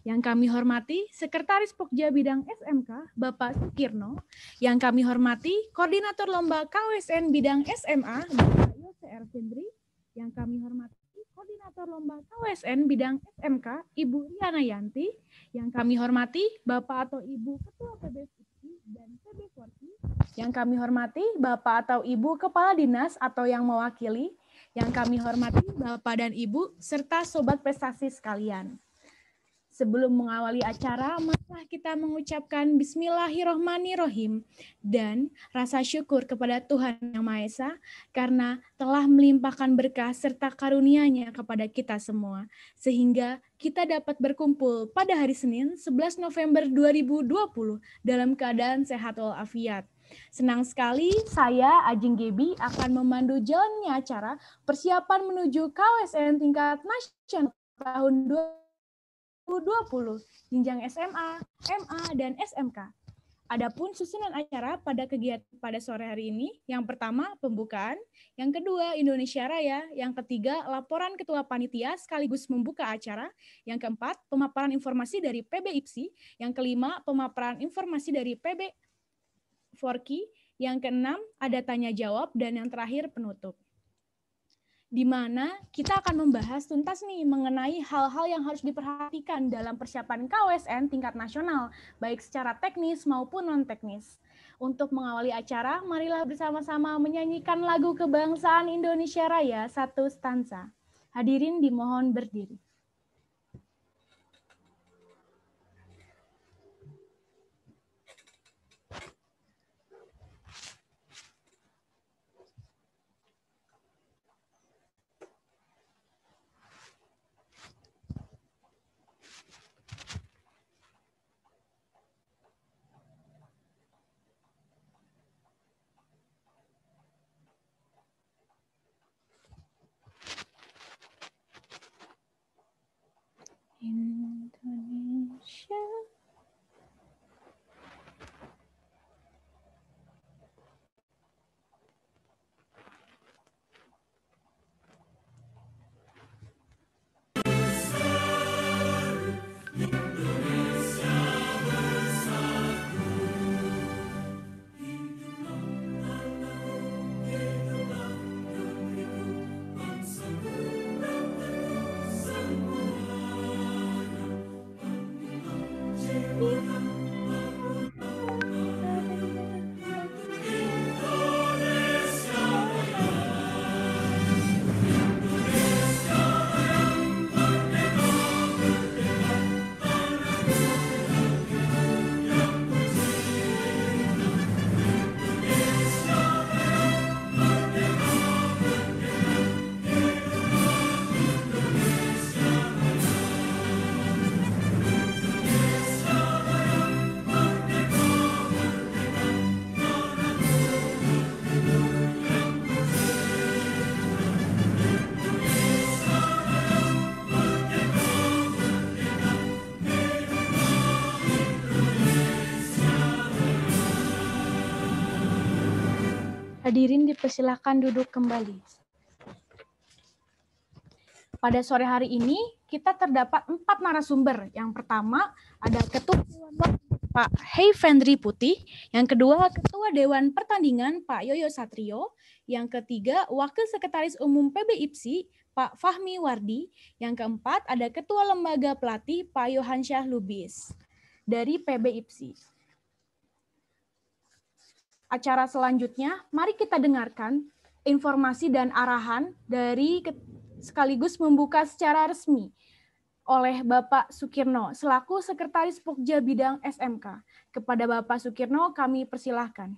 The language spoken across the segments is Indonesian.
Yang kami hormati Sekretaris Pokja Bidang SMK, Bapak Sukirno. Yang kami hormati Koordinator Lomba KWSN Bidang SMA, Bapak Yose Fendri. Yang kami hormati Koordinator Lomba KWSN Bidang SMK, Ibu Riana Yanti. Yang kami hormati Bapak atau Ibu Ketua PB dan PB Forki. Yang kami hormati Bapak atau Ibu Kepala Dinas atau yang mewakili. Yang kami hormati Bapak dan Ibu serta Sobat Prestasi sekalian. Sebelum mengawali acara, marilah kita mengucapkan Bismillahirrohmanirrohim dan rasa syukur kepada Tuhan Yang Maha Esa karena telah melimpahkan berkah serta karunia-Nya kepada kita semua, sehingga kita dapat berkumpul pada hari Senin 11 November 2020 dalam keadaan sehat walafiat. Senang sekali saya, Ajeng Gebi, akan memandu jalannya acara persiapan menuju KWSN tingkat nasional tahun 2020, jenjang SMA, MA, dan SMK. Adapun susunan acara pada kegiatan pada sore hari ini, yang pertama pembukaan, yang kedua Indonesia Raya, yang ketiga laporan ketua panitia sekaligus membuka acara, yang keempat pemaparan informasi dari PB IPSI, yang kelima pemaparan informasi dari PB Forki, yang keenam ada tanya jawab, dan yang terakhir penutup. Di mana kita akan membahas tuntas nih mengenai hal-hal yang harus diperhatikan dalam persiapan KWSN tingkat nasional, baik secara teknis maupun non-teknis. Untuk mengawali acara, marilah bersama-sama menyanyikan lagu kebangsaan Indonesia Raya satu stanza. Hadirin dimohon berdiri. Indonesia. Hadirin dipersilakan duduk kembali. Pada sore hari ini kita terdapat 4 narasumber. Yang pertama ada Ketua Dewan Pak Fendri Putih, yang kedua Ketua Dewan Pertandingan Pak Yoyo Satrio, yang ketiga Wakil Sekretaris Umum PB IPSI Pak Fahmi Wardi, yang keempat ada Ketua Lembaga Pelatih Pak Yohansyah Lubis dari PB IPSI. Acara selanjutnya, mari kita dengarkan informasi dan arahan dari sekaligus membuka secara resmi oleh Bapak Sukirno selaku Sekretaris Pokja Bidang SMK. Kepada Bapak Sukirno kami persilahkan.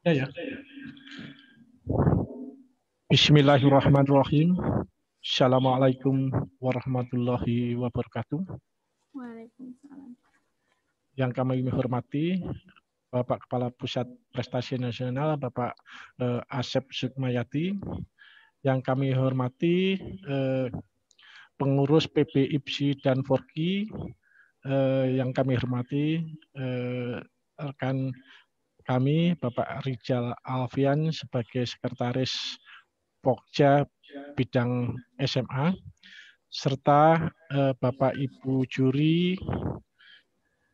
Ya. Bismillahirrahmanirrahim. Assalamualaikum warahmatullahi wabarakatuh. Waalaikumsalam. Yang kami hormati Bapak Kepala Pusat Prestasi Nasional, Bapak Asep Sukmayati. Yang kami hormati pengurus PB IPSI dan Forki, yang kami hormati rekan kami Bapak Rijal Alfian sebagai Sekretaris Pokja bidang SMA, serta Bapak Ibu juri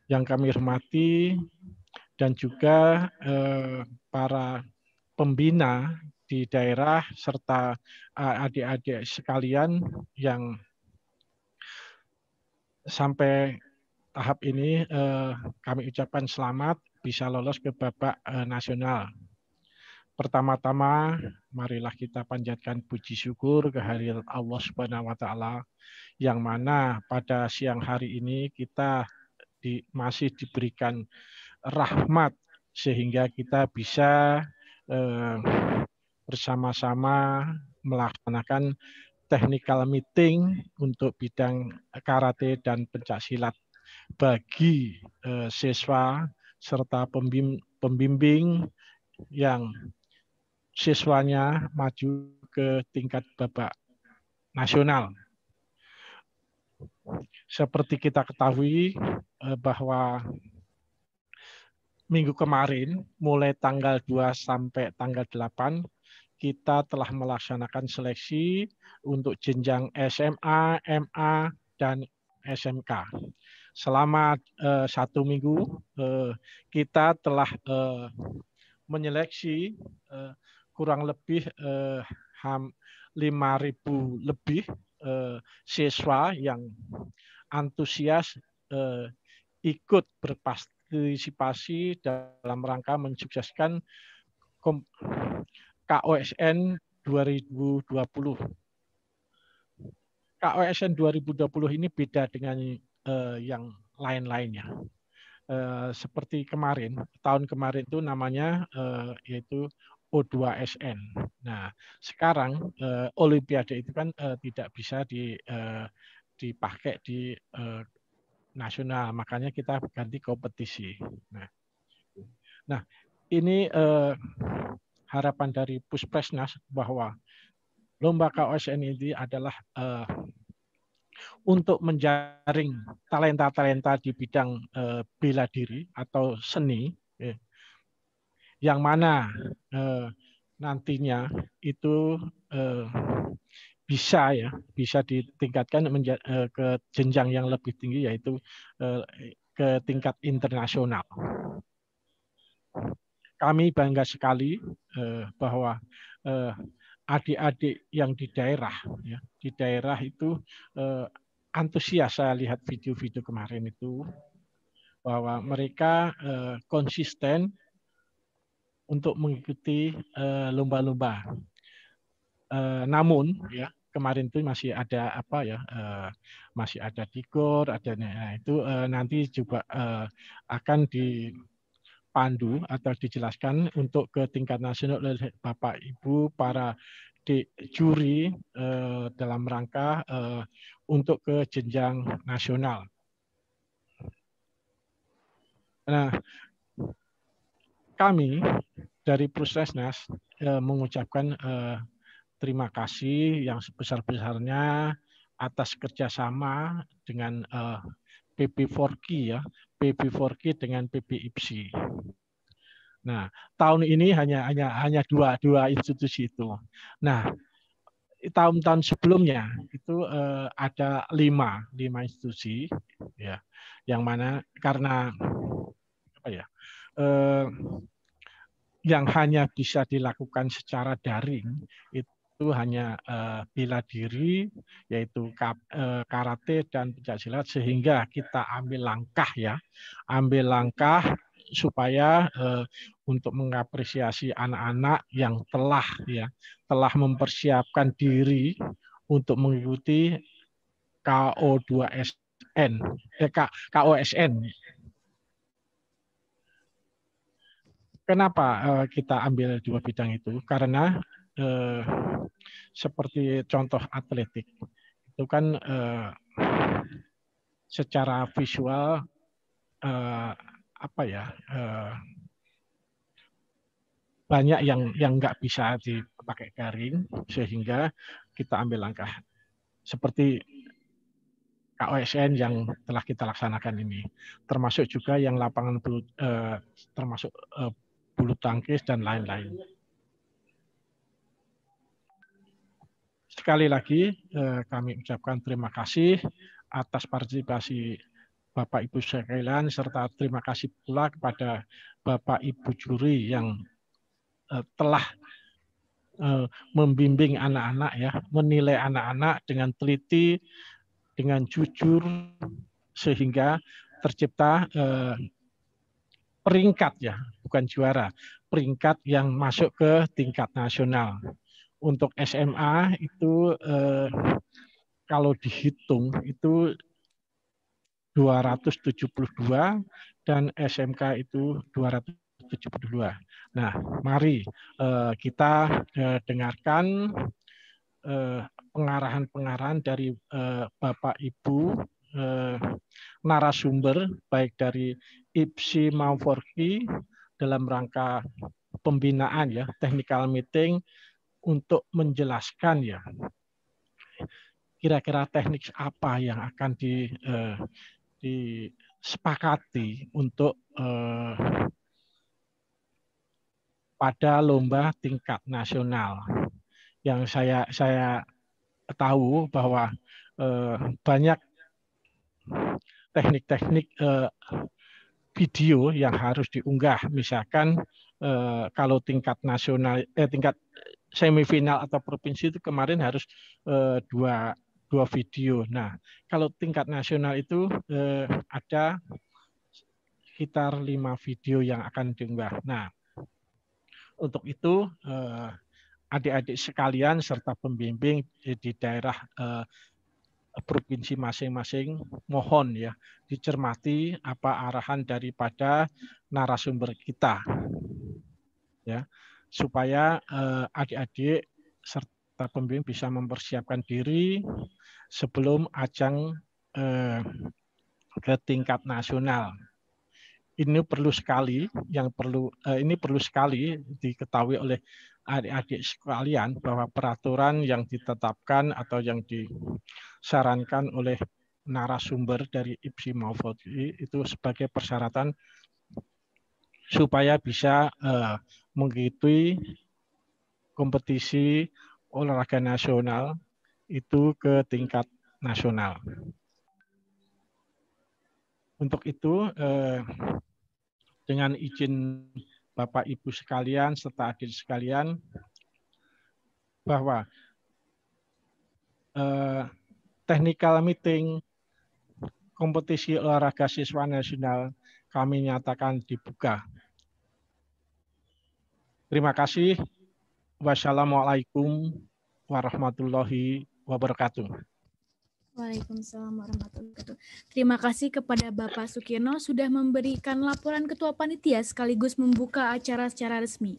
yang kami hormati, dan juga para pembina di daerah serta adik-adik sekalian yang sampai tahap ini kami ucapkan selamat bisa lolos ke babak nasional. Pertama-tama, marilah kita panjatkan puji syukur kehadirat Allah Subhanahu wa taala yang mana pada siang hari ini kita masih diberikan rahmat sehingga kita bisa bersama-sama melaksanakan technical meeting untuk bidang karate dan pencaksilat bagi siswa serta pembimbing yang siswanya maju ke tingkat babak nasional. Seperti kita ketahui bahwa minggu kemarin mulai tanggal 2 sampai tanggal 8 kita telah melaksanakan seleksi untuk jenjang SMA, MA, dan SMK. Selama 1 minggu kita telah menyeleksi kurang lebih 5.000 lebih siswa yang antusias ikut berpartisipasi dalam rangka mensukseskan KOSN 2020. KOSN 2020 ini beda dengan yang lain-lainnya. Seperti kemarin, tahun kemarin itu namanya yaitu O2SN. Nah, sekarang Olimpiade itu kan tidak bisa dipakai di nasional, makanya kita ganti kompetisi. Nah ini harapan dari Puspresnas bahwa lomba KOSN ini adalah untuk menjaring talenta-talenta di bidang bela diri atau seni, yang mana nantinya itu bisa ditingkatkan ke jenjang yang lebih tinggi, yaitu ke tingkat internasional. Kami bangga sekali bahwa adik-adik yang di daerah itu antusias. Saya lihat video-video kemarin itu bahwa mereka konsisten untuk mengikuti lomba-lomba. Namun ya kemarin itu masih ada masih ada dikor, itu nanti juga akan dipandu atau dijelaskan untuk ke tingkat nasional oleh Bapak Ibu para juri dalam rangka untuk ke jenjang nasional. Nah, kami dari Puspresnas mengucapkan terima kasih yang sebesar-besarnya atas kerjasama dengan PB4K PB4K dengan PB-IPSI. Nah, tahun ini hanya dua institusi itu. Nah, tahun-tahun sebelumnya itu ada lima institusi, ya, yang mana karena yang hanya bisa dilakukan secara daring itu hanya bela diri, yaitu karate dan pencaksilat, sehingga kita ambil langkah supaya untuk mengapresiasi anak-anak yang telah mempersiapkan diri untuk mengikuti KOSN. Kenapa kita ambil dua bidang itu? Karena seperti contoh atletik itu kan secara visual banyak yang nggak bisa dipakai garing, sehingga kita ambil langkah seperti KOSN yang telah kita laksanakan ini, termasuk juga yang lapangan termasuk bulu tangkis dan lain-lain. Sekali lagi kami ucapkan terima kasih atas partisipasi Bapak Ibu sekalian, serta terima kasih pula kepada Bapak Ibu juri yang telah membimbing anak-anak ya, menilai anak-anak dengan teliti, dengan jujur, sehingga tercipta peringkat ya, bukan juara, peringkat yang masuk ke tingkat nasional. Untuk SMA itu kalau dihitung itu 272 dan SMK itu 272. Nah, mari kita dengarkan pengarahan-pengarahan dari Bapak Ibu narasumber baik dari IPSI maupun Forky dalam rangka pembinaan ya, technical meeting untuk menjelaskan ya kira-kira teknik apa yang akan disepakati untuk pada lomba tingkat nasional. Yang saya tahu bahwa banyak teknik-teknik video yang harus diunggah, misalkan kalau tingkat nasional, tingkat semifinal atau provinsi itu kemarin harus dua video. Nah, kalau tingkat nasional itu ada sekitar 5 video yang akan diunggah. Nah, untuk itu adik-adik sekalian serta pembimbing di daerah provinsi masing-masing mohon ya dicermati apa arahan daripada narasumber kita ya, supaya adik-adik serta pembimbing bisa mempersiapkan diri sebelum ajang ke tingkat nasional. Ini perlu sekali diketahui oleh adik-adik sekalian bahwa peraturan yang ditetapkan atau yang disarankan oleh narasumber dari IPSI maupun Forky itu sebagai persyaratan supaya bisa mengikuti kompetisi olahraga nasional itu ke tingkat nasional. Untuk itu, dengan izin Bapak Ibu sekalian serta adik sekalian, bahwa technical meeting kompetisi olahraga siswa nasional kami nyatakan dibuka. Terima kasih. Wassalamualaikum warahmatullahi wabarakatuh. Waalaikumsalam warahmatullahi wabarakatuh. Terima kasih kepada Bapak Sukirno sudah memberikan laporan Ketua Panitia sekaligus membuka acara secara resmi.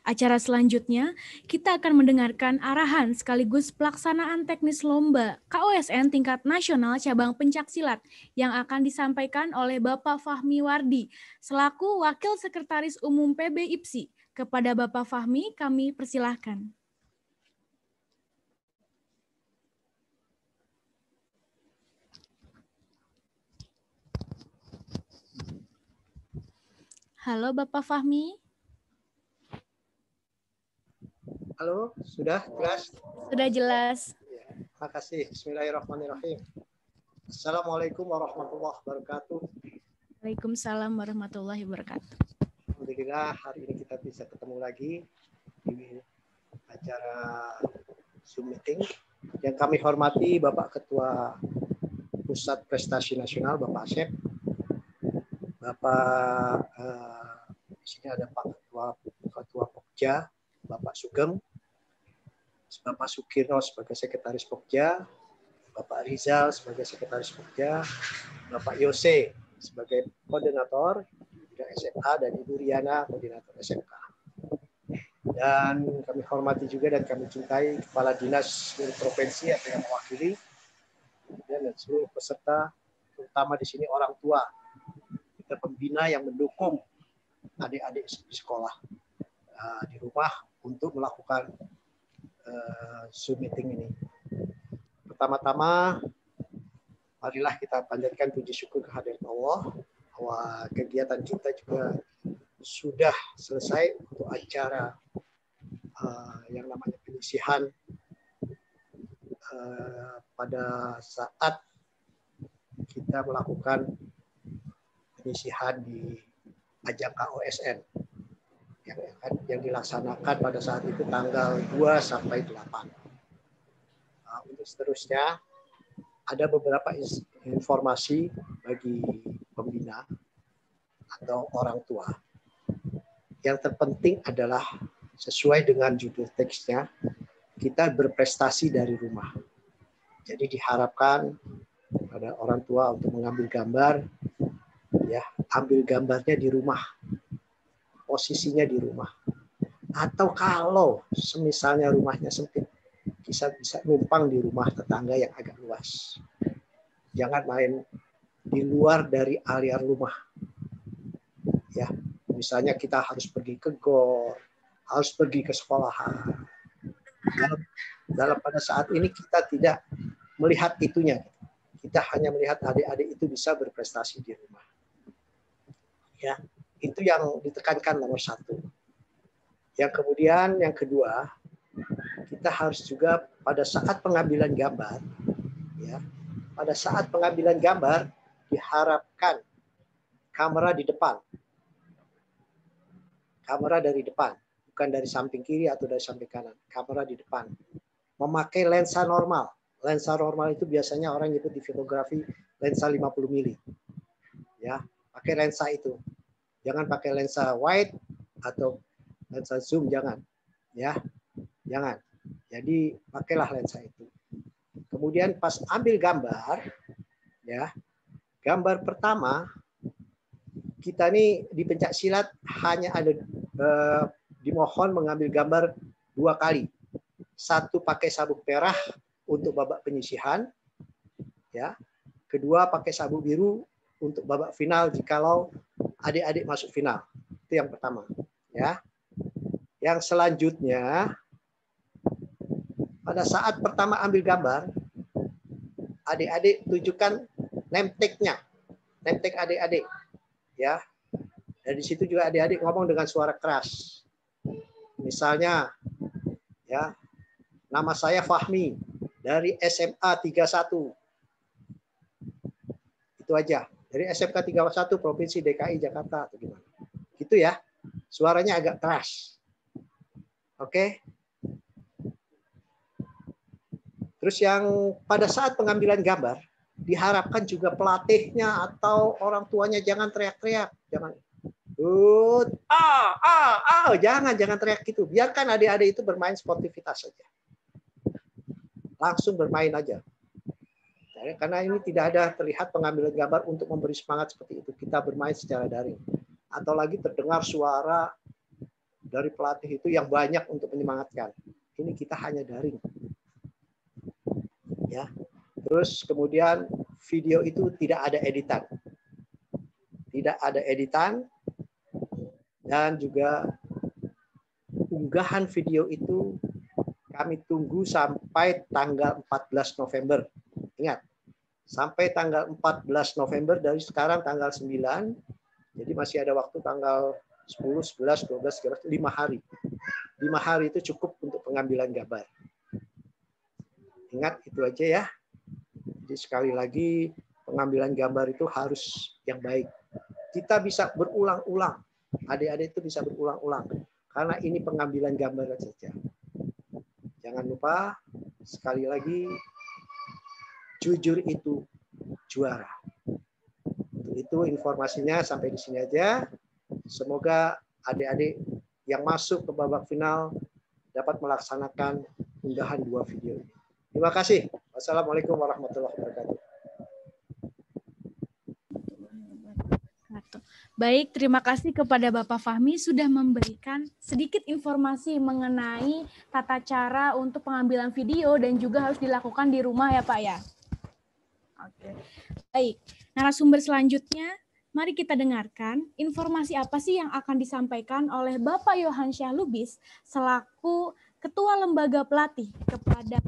Acara selanjutnya, kita akan mendengarkan arahan sekaligus pelaksanaan teknis lomba KOSN tingkat nasional cabang pencaksilat yang akan disampaikan oleh Bapak Fahmi Wardi selaku Wakil Sekretaris Umum PB IPSI. Kepada Bapak Fahmi, kami persilahkan. Halo Bapak Fahmi. Halo, sudah jelas? Sudah jelas. Ya, terima kasih. Bismillahirrahmanirrahim. Assalamualaikum warahmatullahi wabarakatuh. Waalaikumsalam warahmatullahi wabarakatuh. Alhamdulillah hari ini kita bisa ketemu lagi di acara Zoom meeting. Yang kami hormati Bapak Ketua Pusat Prestasi Nasional, Bapak Asep. Bapak di sini ada Pak Ketua Pokja, Bapak Sugeng, Bapak Sukirno sebagai Sekretaris Pokja, Bapak Rizal sebagai Sekretaris Pokja, Bapak Yose sebagai Koordinator bidang SMA, dan Ibu Riana Koordinator SMK. Dan kami hormati juga dan kami cintai Kepala Dinas seluruh provinsi atau yang mewakili, dan seluruh peserta, terutama di sini orang tua, kita pembina yang mendukung adik-adik di sekolah, di rumah untuk melakukan Zoom meeting ini. Pertama-tama marilah kita panjatkan puji syukur kehadirat Allah bahwa kegiatan kita juga sudah selesai untuk acara yang namanya penyisihan pada saat kita melakukan penyisihan di ajang KOSN yang dilaksanakan pada saat itu tanggal 2 sampai 8. Untuk seterusnya ada beberapa informasi bagi pembina atau orang tua. Yang terpenting adalah sesuai dengan judul teksnya, kita berprestasi dari rumah. Jadi diharapkan pada orang tua untuk mengambil gambar, ya, ambil gambarnya di rumah, posisinya di rumah. Atau kalau semisalnya rumahnya sempit, bisa numpang di rumah tetangga yang agak luas. Jangan main di luar dari area rumah. Ya, misalnya kita harus pergi ke gor, harus pergi ke sekolahan. Dalam pada saat ini kita tidak melihat itunya. Kita hanya melihat adik-adik itu bisa berprestasi di rumah. Ya, itu yang ditekankan nomor 1. Yang kemudian yang kedua, kita harus juga pada saat pengambilan gambar, ya, pada saat pengambilan gambar diharapkan kamera di depan, kamera dari depan, bukan dari samping kiri atau dari samping kanan, kamera di depan. Memakai lensa normal. Lensa normal itu biasanya orang nyebut di fotografi lensa 50 mili. Ya, pakai lensa itu. Jangan pakai lensa wide atau lensa zoom, jangan. Ya, jangan. Jadi pakailah lensa itu. Kemudian pas ambil gambar, ya, gambar pertama kita nih di pencak silat hanya ada dimohon mengambil gambar 2 kali. 1 pakai sabuk merah untuk babak penyisihan, ya. Kedua pakai sabuk biru untuk babak final jikalau adik-adik masuk final. Itu yang pertama, ya. Yang selanjutnya pada saat pertama ambil gambar, adik-adik tunjukkan name tag-nya. Name tag adik-adik, ya. Dan di situ juga adik-adik ngomong dengan suara keras. Misalnya, ya, nama saya Fahmi dari SMA 31. Itu aja. Dari SMK 31 Provinsi DKI Jakarta atau gimana. Gitu ya. Suaranya agak keras. Oke. Terus yang pada saat pengambilan gambar diharapkan juga pelatihnya atau orang tuanya jangan teriak-teriak, jangan jangan teriak gitu. Biarkan adik-adik itu bermain sportivitas saja. Langsung bermain aja. Karena ini tidak ada terlihat pengambilan gambar untuk memberi semangat seperti itu. Kita bermain secara daring. Atau lagi terdengar suara dari pelatih itu yang banyak untuk menyemangatkan. Ini kita hanya daring. Ya. Terus kemudian video itu tidak ada editan. Tidak ada editan. Dan juga unggahan video itu kami tunggu sampai tanggal 14 November. Ingat, sampai tanggal 14 November dari sekarang tanggal 9. Jadi masih ada waktu tanggal 10, 11, 12, 13, 5 hari. 5 hari itu cukup untuk pengambilan gambar. Ingat itu aja ya. Jadi sekali lagi pengambilan gambar itu harus yang baik. Kita bisa berulang-ulang. Adik-adik itu bisa berulang-ulang. Karena ini pengambilan gambar saja. Jangan lupa sekali lagi jujur itu juara. Untuk itu informasinya sampai di sini aja. Semoga adik-adik yang masuk ke babak final dapat melaksanakan unggahan 2 video ini. Terima kasih. Wassalamualaikum warahmatullahi wabarakatuh. Baik, terima kasih kepada Bapak Fahmi sudah memberikan sedikit informasi mengenai tata cara untuk pengambilan video dan juga harus dilakukan di rumah ya Pak ya. Oke. Baik, narasumber selanjutnya mari kita dengarkan informasi apa sih yang akan disampaikan oleh Bapak Yohansyah Lubis selaku Ketua Lembaga Pelatih. Kepada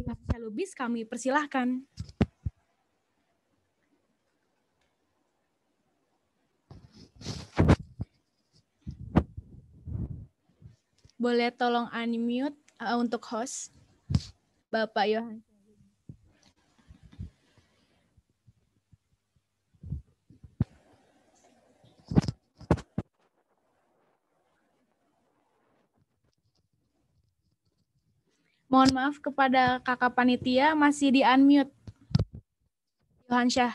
Yohansyah Lubis kami persilahkan. Boleh tolong unmute untuk host, Bapak Yohan. Mohon maaf kepada kakak panitia, masih di unmute. Yohan Syah.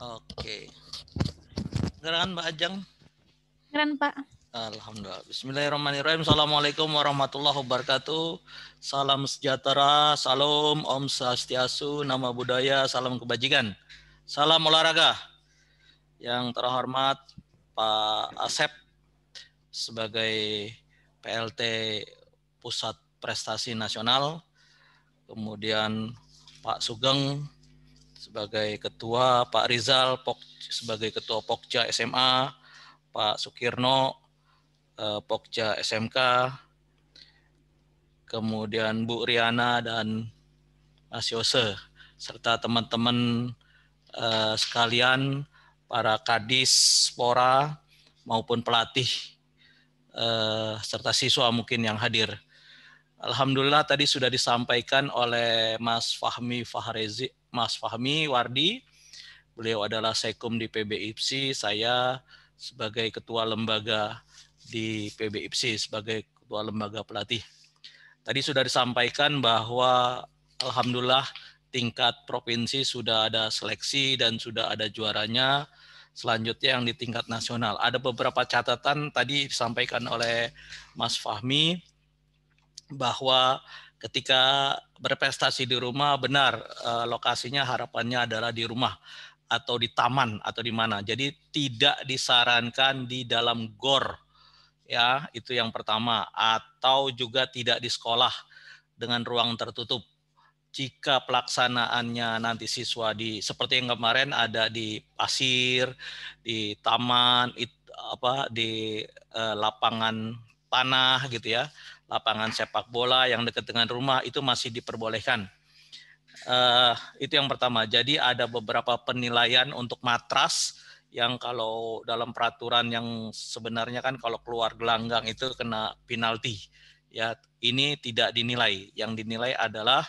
Oke. Kedengaran Mbak Ajeng? Keren, Pak. Alhamdulillah. Bismillahirrahmanirrahim. Assalamualaikum warahmatullahi wabarakatuh. Salam sejahtera, salam, Om Swastiastu, nama budaya, salam kebajikan. Salam olahraga. Yang terhormat Pak Asep sebagai PLT Pusat Prestasi Nasional, kemudian Pak Sugeng sebagai Ketua, Pak Rizal sebagai Ketua Pokja SMA, Pak Sukirno Pokja SMK, kemudian Bu Riana dan Mas Yose, serta teman-teman sekalian, para kadis, pora, maupun pelatih, serta siswa mungkin yang hadir. Alhamdulillah tadi sudah disampaikan oleh Mas Fahmi Wardi. Beliau adalah Sekum di PB IPSI, saya sebagai ketua lembaga di PB IPSI, sebagai ketua lembaga pelatih. Tadi sudah disampaikan bahwa alhamdulillah tingkat provinsi sudah ada seleksi dan sudah ada juaranya. Selanjutnya yang di tingkat nasional. Ada beberapa catatan tadi disampaikan oleh Mas Fahmi bahwa ketika berprestasi di rumah, benar lokasinya harapannya adalah di rumah atau di taman atau di mana. Jadi tidak disarankan di dalam gor, ya, itu yang pertama, atau juga tidak di sekolah dengan ruang tertutup. Jika pelaksanaannya nanti siswa seperti yang kemarin ada di pasir, di taman, di lapangan tanah gitu ya, lapangan sepak bola yang dekat dengan rumah, itu masih diperbolehkan. Itu yang pertama. Jadi ada beberapa penilaian untuk matras yang kalau dalam peraturan yang sebenarnya kan kalau keluar gelanggang itu kena penalti. Ya, ini tidak dinilai. Yang dinilai adalah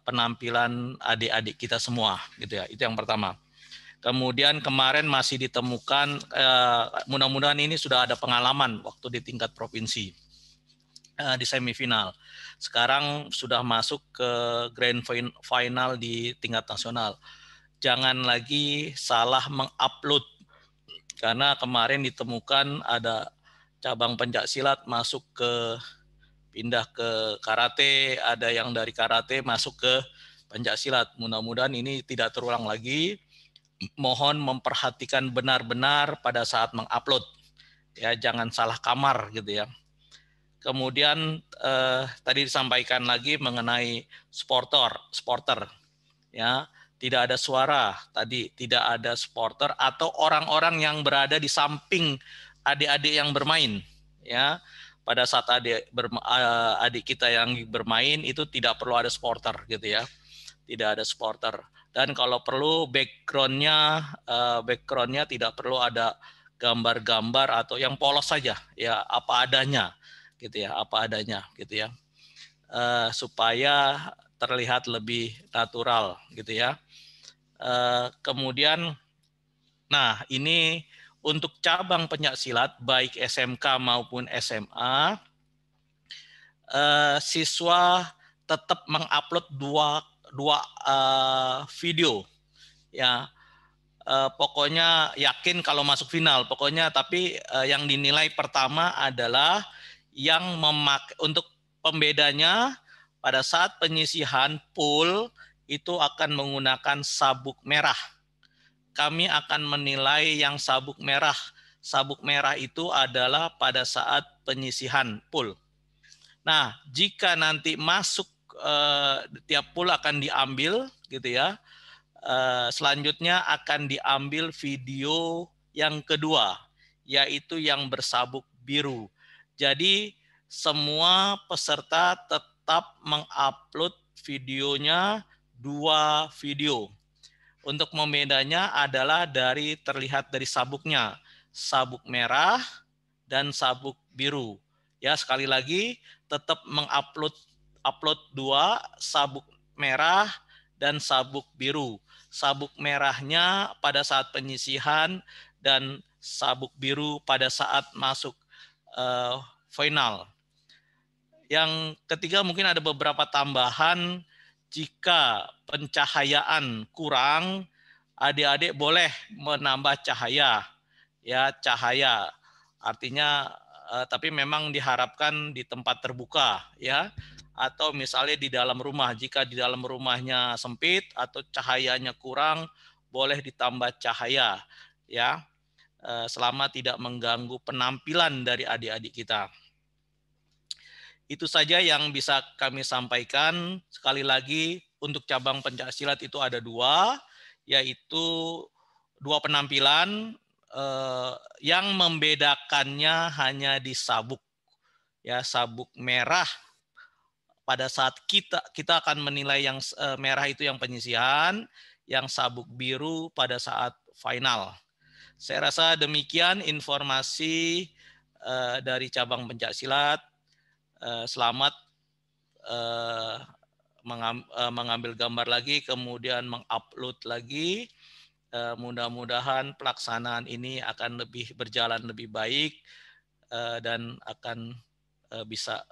penampilan adik-adik kita semua, gitu ya. Itu yang pertama. Kemudian kemarin masih ditemukan, mudah-mudahan ini sudah ada pengalaman waktu di tingkat provinsi di semifinal. Sekarang sudah masuk ke grand final di tingkat nasional. Jangan lagi salah mengupload, karena kemarin ditemukan ada cabang pencak silat pindah ke karate, ada yang dari karate masuk ke pencak silat. Mudah-mudahan ini tidak terulang lagi. Mohon memperhatikan benar-benar pada saat mengupload, ya, jangan salah kamar gitu ya. Kemudian tadi disampaikan lagi mengenai supporter, ya, tidak ada suara tadi, tidak ada supporter atau orang-orang yang berada di samping adik-adik yang bermain, ya. Pada saat adik kita yang bermain itu tidak perlu ada supporter gitu ya, tidak ada supporter. Dan kalau perlu backgroundnya tidak perlu ada gambar-gambar atau yang polos saja, ya, apa adanya gitu ya, apa adanya gitu ya, supaya terlihat lebih natural gitu ya. Kemudian, nah ini untuk cabang pencaksilat baik SMK maupun SMA, siswa tetap mengupload dua video, ya. Pokoknya yakin kalau masuk final, pokoknya. Tapi yang dinilai pertama adalah yang untuk pembedanya pada saat penyisihan pool itu akan menggunakan sabuk merah. Kami akan menilai yang sabuk merah. Sabuk merah itu adalah pada saat penyisihan pool. Nah, jika nanti masuk tiap pool akan diambil gitu ya. Selanjutnya akan diambil video yang kedua, yaitu yang bersabuk biru. Jadi semua peserta tetap mengupload videonya 2 video. Untuk membedanya adalah terlihat dari sabuknya, sabuk merah dan sabuk biru. Ya, sekali lagi tetap mengupload 2, sabuk merah dan sabuk biru. Sabuk merahnya pada saat penyisihan dan sabuk biru pada saat masuk final. Yang ketiga mungkin ada beberapa tambahan. Jika pencahayaan kurang, adik-adik boleh menambah cahaya. Ya, cahaya. Artinya tapi memang diharapkan di tempat terbuka ya, atau misalnya di dalam rumah. Jika di dalam rumahnya sempit atau cahayanya kurang, boleh ditambah cahaya ya, selama tidak mengganggu penampilan dari adik-adik kita. Itu saja yang bisa kami sampaikan. Sekali lagi, untuk cabang pencaksilat itu ada 2, yaitu 2 penampilan yang membedakannya hanya di sabuk. Ya, sabuk merah pada saat kita akan menilai yang merah itu yang penyisihan, yang sabuk biru pada saat final. Saya rasa demikian informasi dari cabang pencaksilat. Selamat mengambil gambar lagi, kemudian mengupload lagi. Mudah-mudahan pelaksanaan ini akan berjalan lebih baik dan akan bisa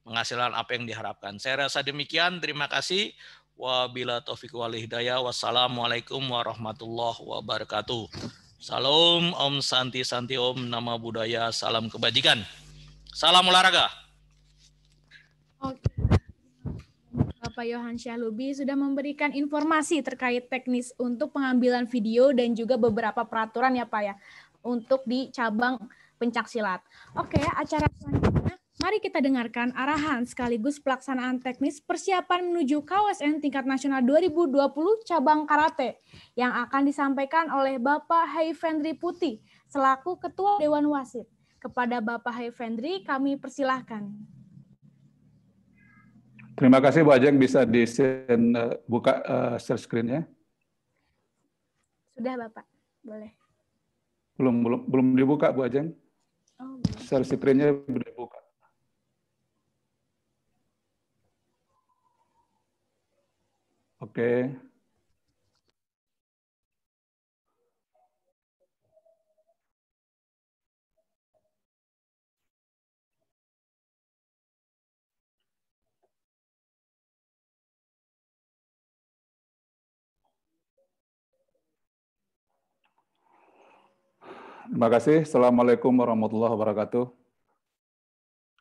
menghasilkan apa yang diharapkan. Saya rasa demikian. Terima kasih. Wabila taufiq wal hidayah. Wassalamualaikum warahmatullahi wabarakatuh. Salam, Om Santi Santi Om, nama budaya, salam kebajikan. Salam olahraga. Oke. Bapak Yohan Syahlubi sudah memberikan informasi terkait teknis untuk pengambilan video dan juga beberapa peraturan ya Pak ya, untuk di cabang pencaksilat. Oke, acara selanjutnya mari kita dengarkan arahan sekaligus pelaksanaan teknis persiapan menuju KWSN tingkat nasional 2020 cabang karate yang akan disampaikan oleh Bapak Haifendri Putih selaku Ketua Dewan Wasit. Kepada Bapak Haifendri kami persilahkan. Terima kasih Bu Ajeng, bisa buka share screen-nya. Sudah Bapak, boleh. Belum dibuka Bu Ajeng. Oh, share screen-nya sudah dibuka. Oke. Terima kasih. Assalamualaikum warahmatullahi wabarakatuh.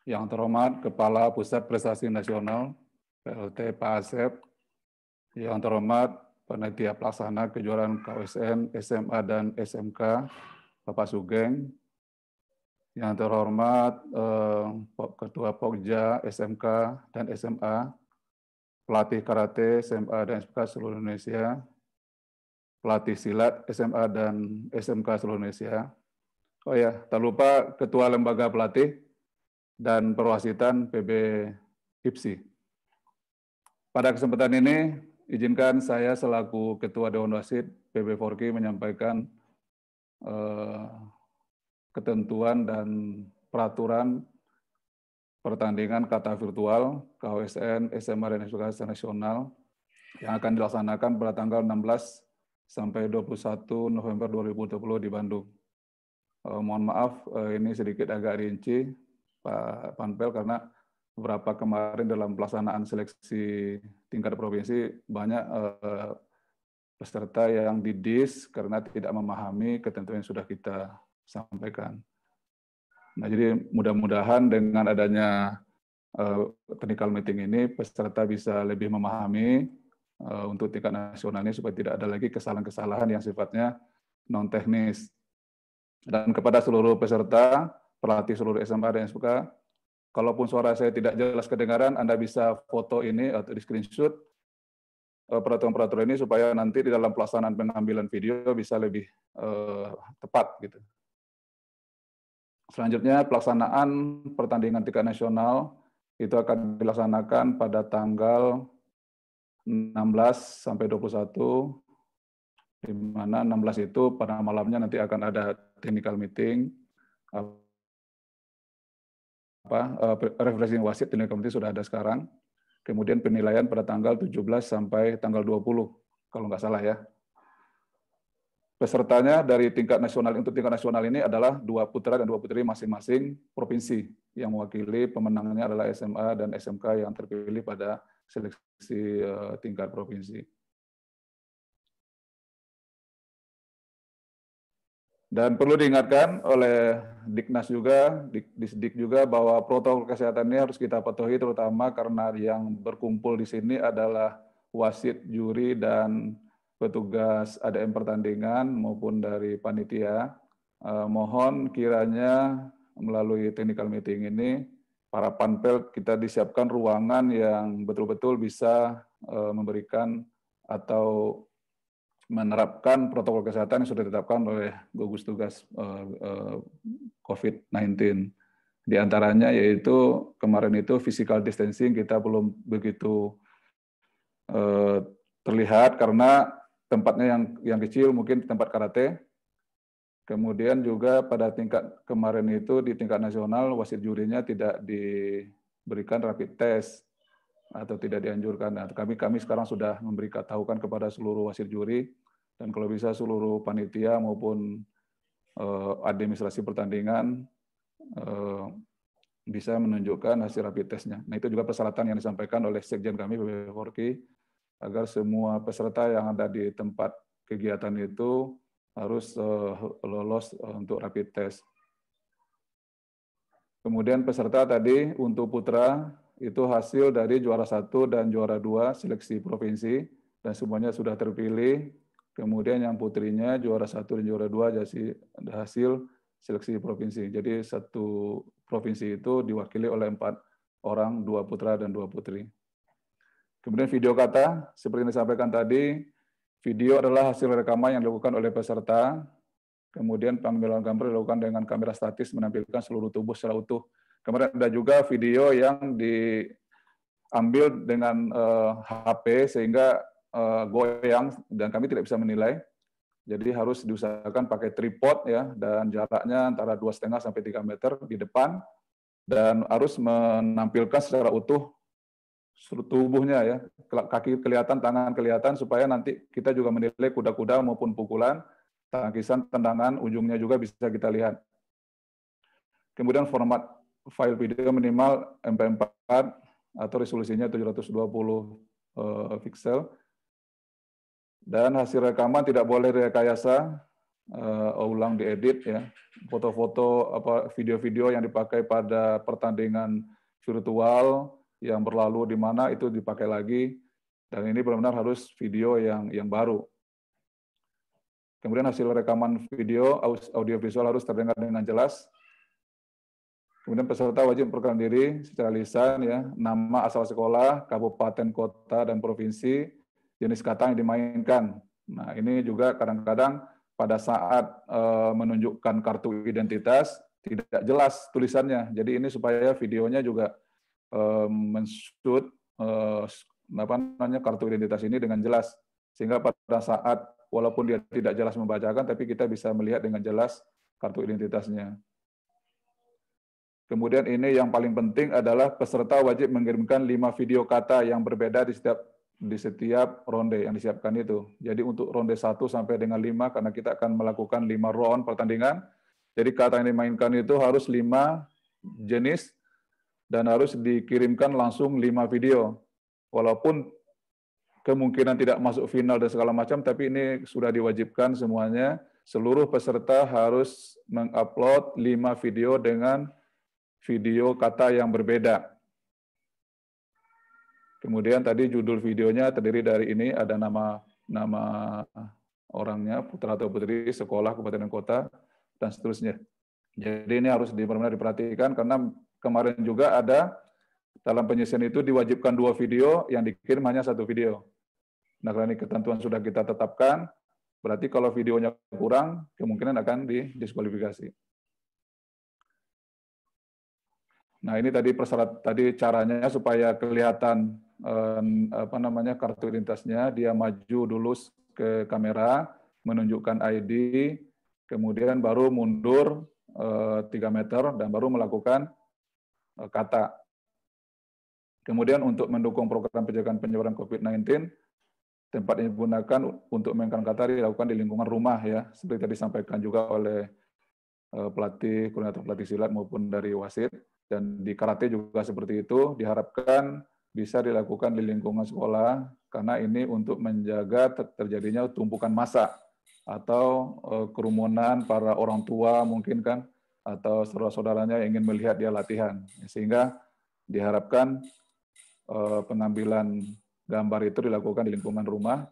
Yang terhormat Kepala Pusat Prestasi Nasional, PLT Pak Asep. Yang terhormat Panitia Pelaksana Kejuaraan KWSN, SMA, dan SMK, Bapak Sugeng. Yang terhormat Ketua Pokja SMK dan SMA, pelatih karate SMA dan SMK seluruh Indonesia, pelatih silat SMA dan SMK seluruh Indonesia. Oh ya, tak lupa Ketua Lembaga Pelatih dan Perwasitan PB IPSI. Pada kesempatan ini, izinkan saya selaku Ketua Dewan Wasit PB Forki menyampaikan ketentuan dan peraturan pertandingan kata virtual KWSN, SMA, dan SMK nasional yang akan dilaksanakan pada tanggal 16 sampai 21 November 2020 di Bandung. Mohon maaf, ini sedikit agak rinci, Pak Panpel, karena beberapa kemarin dalam pelaksanaan seleksi tingkat provinsi banyak peserta yang didis karena tidak memahami ketentuan yang sudah kita sampaikan. Nah, jadi mudah-mudahan dengan adanya technical meeting ini, peserta bisa lebih memahami untuk tingkat nasional ini supaya tidak ada lagi kesalahan-kesalahan yang sifatnya non-teknis. Dan kepada seluruh peserta, pelatih seluruh SMA dan SMK, kalaupun suara saya tidak jelas kedengaran, Anda bisa foto ini atau di screenshot peraturan-peraturan ini supaya nanti di dalam pelaksanaan pengambilan video bisa lebih tepat gitu. Selanjutnya pelaksanaan pertandingan tingkat nasional itu akan dilaksanakan pada tanggal 16 sampai 21, di mana 16 itu pada malamnya nanti akan ada technical meeting, refreshing wasit, technical meeting sudah ada sekarang. Kemudian penilaian pada tanggal 17 sampai tanggal 20, kalau nggak salah ya. Pesertanya dari tingkat nasional, untuk tingkat nasional ini adalah 2 putra dan 2 putri masing-masing provinsi. Yang mewakili pemenangnya adalah SMA dan SMK yang terpilih pada seleksi tingkat provinsi. Dan perlu diingatkan oleh Diknas juga, Disdik juga, bahwa protokol kesehatan ini harus kita patuhi, terutama karena yang berkumpul di sini adalah wasit, juri, dan petugas ADM pertandingan maupun dari panitia. Mohon kiranya melalui technical meeting ini, para panpel kita disiapkan ruangan yang betul-betul bisa memberikan atau menerapkan protokol kesehatan yang sudah ditetapkan oleh gugus tugas COVID-19. Di antaranya yaitu kemarin itu physical distancing kita belum begitu terlihat karena tempatnya yang kecil, mungkin tempat karate. Kemudian juga pada tingkat kemarin itu di tingkat nasional wasit jurinya tidak diberikan rapid test atau tidak dianjurkan. Nah, kami sekarang sudah memberitahukan kepada seluruh wasit juri dan kalau bisa seluruh panitia maupun administrasi pertandingan bisa menunjukkan hasil rapid testnya. Nah, itu juga persyaratan yang disampaikan oleh Sekjen kami PBB Forki agar semua peserta yang ada di tempat kegiatan itu harus lolos untuk rapid test. Kemudian peserta tadi untuk putra itu hasil dari juara 1 dan juara 2 seleksi provinsi dan semuanya sudah terpilih. Kemudian yang putrinya juara 1 dan juara 2 hasil seleksi provinsi. Jadi satu provinsi itu diwakili oleh 4 orang, 2 putra dan 2 putri. Kemudian video kata, seperti yang disampaikan tadi, video adalah hasil rekaman yang dilakukan oleh peserta. Kemudian pengambilan gambar dilakukan dengan kamera statis menampilkan seluruh tubuh secara utuh. Kemudian ada juga video yang diambil dengan HP sehingga goyang dan kami tidak bisa menilai. Jadi harus diusahakan pakai tripod ya dan jaraknya antara 2,5 sampai 3 meter di depan dan harus menampilkan secara utuh seluruh tubuhnya ya, kaki kelihatan, tangan kelihatan supaya nanti kita juga menilai kuda-kuda maupun pukulan, tangkisan, tendangan, ujungnya juga bisa kita lihat. Kemudian format file video minimal MP4 atau resolusinya 720 pixel. Dan hasil rekaman tidak boleh direkayasa, ulang diedit ya. Foto-foto video-video yang dipakai pada pertandingan virtual yang berlalu di mana itu dipakai lagi, dan ini benar-benar harus video yang baru. Kemudian hasil rekaman video, audio visual harus terdengar dengan jelas. Kemudian peserta wajib memperkenalkan diri secara lisan ya, nama, asal sekolah, kabupaten, kota, dan provinsi, jenis kata yang dimainkan. Nah ini juga kadang-kadang pada saat menunjukkan kartu identitas tidak jelas tulisannya. Jadi ini supaya videonya juga men-shoot kartu identitas ini dengan jelas sehingga pada saat walaupun dia tidak jelas membacakan tapi kita bisa melihat dengan jelas kartu identitasnya. Kemudian ini yang paling penting adalah peserta wajib mengirimkan 5 video kata yang berbeda di setiap ronde yang disiapkan itu. Jadi untuk ronde 1 sampai dengan 5 karena kita akan melakukan 5 round pertandingan. Jadi kata yang dimainkan itu harus 5 jenis dan harus dikirimkan langsung 5 video. Walaupun kemungkinan tidak masuk final dan segala macam, tapi ini sudah diwajibkan semuanya. Seluruh peserta harus mengupload 5 video dengan video kata yang berbeda. Kemudian tadi judul videonya terdiri dari ini, ada nama orangnya, putra atau putri, sekolah, kabupaten, kota, dan seterusnya. Jadi ini harus benar-benar diperhatikan karena kemarin juga ada dalam penyisian itu diwajibkan 2 video, yang dikirim hanya 1 video. Nah, karena ini ketentuan sudah kita tetapkan, berarti kalau videonya kurang, kemungkinan akan didiskualifikasi. Nah, ini tadi caranya supaya kelihatan kartu identitasnya. Dia maju dulu ke kamera, menunjukkan ID, kemudian baru mundur 3 meter dan baru melakukan kata. Kemudian untuk mendukung program pencegahan penyebaran COVID-19, tempat yang digunakan untuk memainkan kata dilakukan di lingkungan rumah ya, seperti tadi disampaikan juga oleh koordinator pelatih silat maupun dari wasit. Dan di karate juga seperti itu, diharapkan bisa dilakukan di lingkungan sekolah karena ini untuk menjaga terjadinya tumpukan massa atau kerumunan para orang tua mungkin kan, atau saudara-saudaranya yang ingin melihat dia latihan, sehingga diharapkan pengambilan gambar itu dilakukan di lingkungan rumah.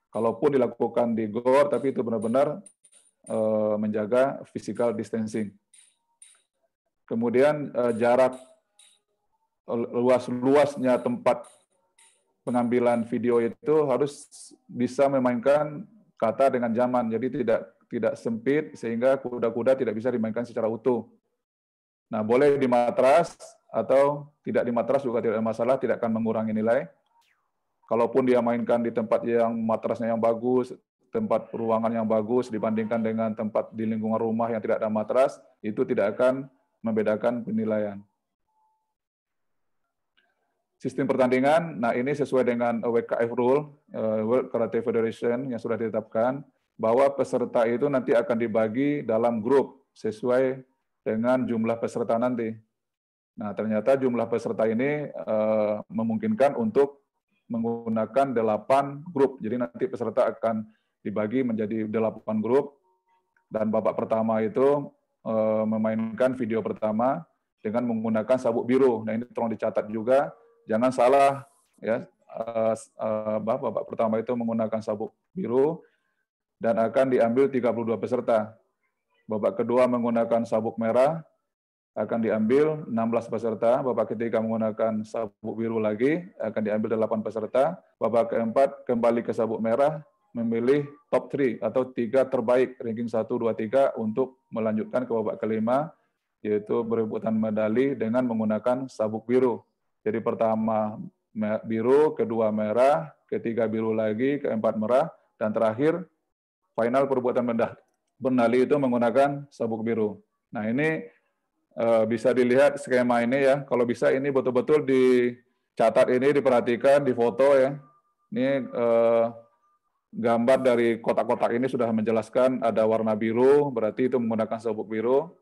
Kalaupun dilakukan di GOR, tapi itu benar-benar menjaga physical distancing. Kemudian jarak luas-luasnya tempat pengambilan video itu harus bisa memainkan kata dengan zaman. Jadi tidak sempit sehingga kuda-kuda tidak bisa dimainkan secara utuh. Nah, boleh di matras atau tidak di matras juga tidak ada masalah, tidak akan mengurangi nilai. Kalaupun dia mainkan di tempat yang matrasnya yang bagus, tempat ruangan yang bagus dibandingkan dengan tempat di lingkungan rumah yang tidak ada matras, itu tidak akan membedakan penilaian. Sistem pertandingan, nah ini sesuai dengan WKF rule, World Karate Federation yang sudah ditetapkan, bahwa peserta itu nanti akan dibagi dalam grup sesuai dengan jumlah peserta nanti. Nah, ternyata jumlah peserta ini memungkinkan untuk menggunakan 8 grup. Jadi nanti peserta akan dibagi menjadi 8 grup, dan babak pertama itu memainkan video pertama dengan menggunakan sabuk biru. Nah, ini tolong dicatat juga, jangan salah ya. Babak pertama itu menggunakan sabuk biru dan akan diambil 32 peserta. Babak kedua menggunakan sabuk merah, akan diambil 16 peserta. Babak ketiga menggunakan sabuk biru lagi, akan diambil 8 peserta. Babak keempat kembali ke sabuk merah, memilih top 3 atau 3 terbaik, ranking 1, 2, 3 untuk melanjutkan ke babak kelima, yaitu berebutan medali dengan menggunakan sabuk biru. Jadi pertama biru, kedua merah, ketiga biru lagi, keempat merah, dan terakhir final perebutan medali itu menggunakan sabuk biru. Nah, ini bisa dilihat skema ini ya. Kalau bisa ini betul-betul dicatat, ini diperhatikan, difoto ya. Ini gambar dari kotak-kotak ini sudah menjelaskan ada warna biru, berarti itu menggunakan sabuk biru.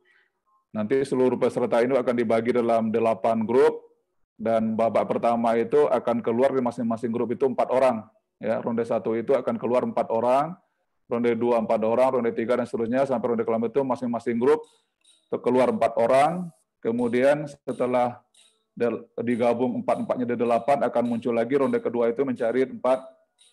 Nanti seluruh peserta ini akan dibagi dalam 8 grup, dan babak pertama itu akan keluar di masing-masing grup itu 4 orang. Ya, ronde 1 itu akan keluar 4 orang, ronde 2 4 orang, ronde 3 dan seterusnya sampai ronde ke-6 itu masing-masing grup keluar 4 orang. Kemudian setelah digabung 4-4-nya dari 8 akan muncul lagi ronde kedua itu mencari 4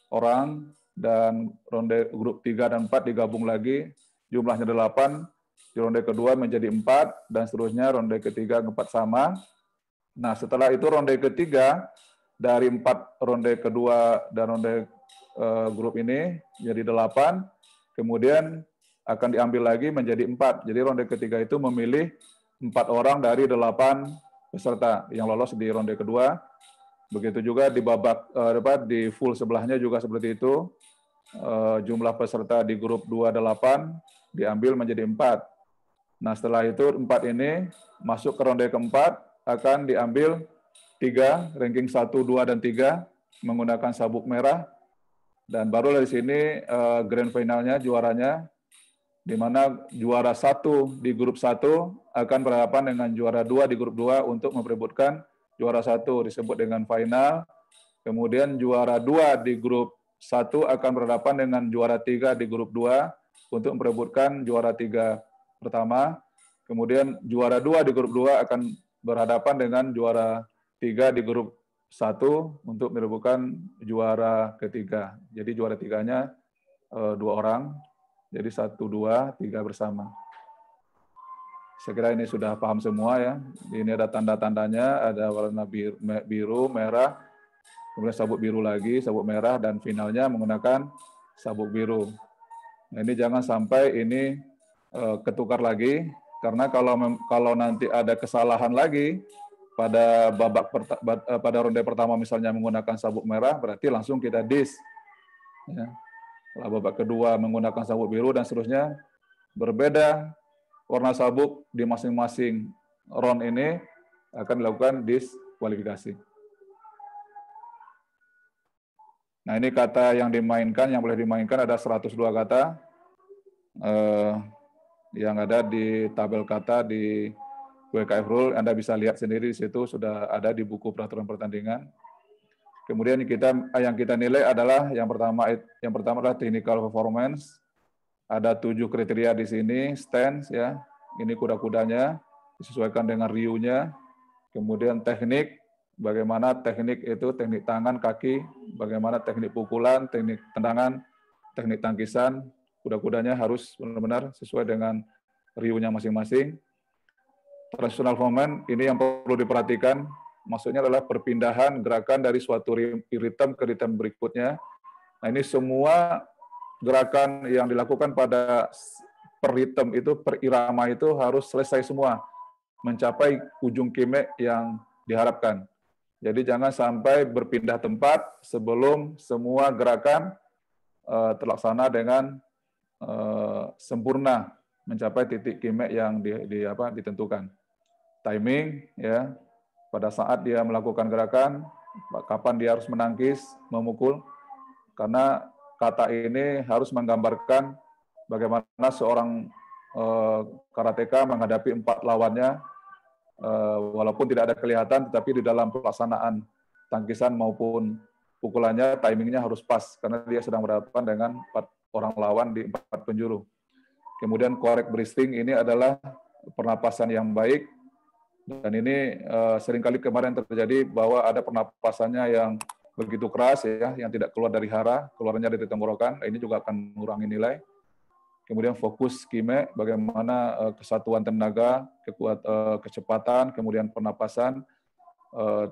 orang, dan ronde grup 3 dan 4 digabung lagi, jumlahnya 8, di ronde kedua menjadi 4, dan seterusnya ronde ketiga 4 sama. Nah, setelah itu ronde ketiga, dari 4 ronde kedua dan ronde grup ini jadi 8, kemudian akan diambil lagi menjadi 4. Jadi ronde ketiga itu memilih 4 orang dari 8 peserta yang lolos di ronde kedua. Begitu juga di babak di full sebelahnya juga seperti itu. Jumlah peserta di grup 2 8 diambil menjadi 4. Nah, setelah itu 4 ini masuk ke ronde keempat, akan diambil 3, ranking 1, 2, dan 3 menggunakan sabuk merah. Dan baru dari sini grand finalnya, juaranya, di mana juara 1 di grup 1 akan berhadapan dengan juara 2 di grup 2 untuk memperebutkan juara 1, disebut dengan final. Kemudian juara 2 di grup 1 akan berhadapan dengan juara 3 di grup 2 untuk memperebutkan juara 3 pertama. Kemudian juara 2 di grup 2 akan berhadapan dengan juara 3 di grup 1 untuk memperebutkan juara ketiga. Jadi juara 3-nya 2 orang. Jadi 1, 2, 3 bersama. Saya kira ini sudah paham semua ya. Ini ada tanda-tandanya, ada warna biru, merah, kemudian sabuk biru lagi, sabuk merah, dan finalnya menggunakan sabuk biru. Nah, ini jangan sampai ini ketukar lagi, karena kalau nanti ada kesalahan lagi, pada ronde pertama misalnya menggunakan sabuk merah, berarti langsung kita dis. Ya. Kalau babak kedua menggunakan sabuk biru dan seterusnya, berbeda warna sabuk di masing-masing round ini akan dilakukan diskualifikasi. Nah, ini kata yang dimainkan, yang boleh dimainkan ada 102 kata. Yang ada di tabel kata di WKF Rule, Anda bisa lihat sendiri di situ sudah ada di buku peraturan pertandingan. Kemudian yang kita nilai adalah yang pertama adalah technical performance. Ada 7 kriteria di sini, stance ya. Ini kuda-kudanya disesuaikan dengan riunya. Kemudian teknik, bagaimana teknik itu, teknik tangan, kaki, bagaimana teknik pukulan, teknik tendangan, teknik tangkisan, kuda-kudanya harus benar-benar sesuai dengan riunya masing-masing. Transitional movement, ini yang perlu diperhatikan, maksudnya adalah perpindahan gerakan dari suatu ritme ke ritme berikutnya. Nah, ini semua gerakan yang dilakukan pada per ritme itu, per irama itu harus selesai semua, mencapai ujung kime yang diharapkan. Jadi jangan sampai berpindah tempat sebelum semua gerakan terlaksana dengan sempurna, mencapai titik kime yang ditentukan. Timing, ya, pada saat dia melakukan gerakan, kapan dia harus menangkis, memukul, karena kata ini harus menggambarkan bagaimana seorang karateka menghadapi 4 lawannya, walaupun tidak ada kelihatan, tetapi di dalam pelaksanaan tangkisan maupun pukulannya, timingnya harus pas, karena dia sedang berhadapan dengan 4 orang lawan di 4 penjuru. Kemudian correct breathing ini adalah pernapasan yang baik, dan ini seringkali kemarin terjadi bahwa ada pernapasannya yang begitu keras ya, yang tidak keluar dari hara, keluarnya dari tenggorokan, ini juga akan mengurangi nilai. Kemudian fokus kime, bagaimana kesatuan tenaga, kecepatan, kemudian pernapasan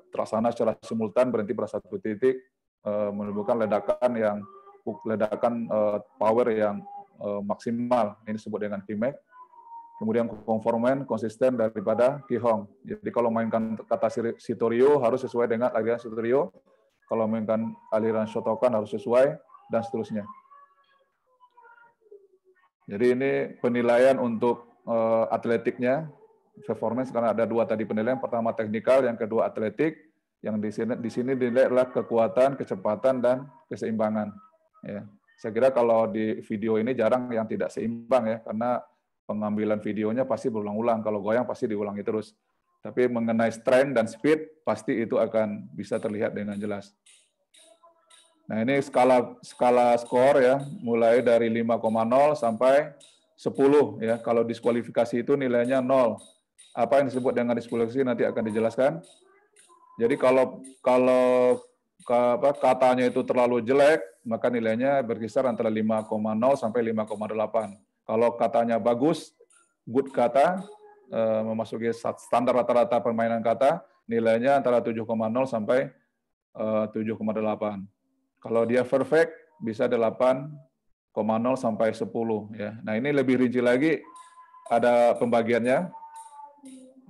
terlaksana secara simultan, berhenti pada satu titik, menimbulkan ledakan power yang maksimal, ini disebut dengan kime. Kemudian konformen, konsisten daripada kihong. Jadi kalau mainkan kata Shito-ryu harus sesuai dengan aliran Shito-ryu. Kalau mainkan aliran Shotokan harus sesuai, dan seterusnya. Jadi ini penilaian untuk atletiknya, performance, karena ada 2 tadi penilaian. Pertama teknikal, yang kedua atletik. Yang di sini dinilai adalah kekuatan, kecepatan, dan keseimbangan. Ya. Saya kira kalau di video ini jarang yang tidak seimbang ya, karena pengambilan videonya pasti berulang-ulang. Kalau goyang pasti diulangi terus. Tapi mengenai strength dan speed, pasti itu akan bisa terlihat dengan jelas. Nah, ini skala skor ya, mulai dari 5,0 sampai 10 ya. Kalau diskualifikasi itu nilainya 0. Apa yang disebut dengan diskualifikasi nanti akan dijelaskan. Jadi kalau katanya itu terlalu jelek, maka nilainya berkisar antara 5,0 sampai 5,8. Kalau katanya bagus, good kata, memasuki standar rata-rata permainan kata, nilainya antara 7,0 sampai 7,8. Kalau dia perfect, bisa 8,0 sampai 10. Ya. Nah, ini lebih rinci lagi, ada pembagiannya.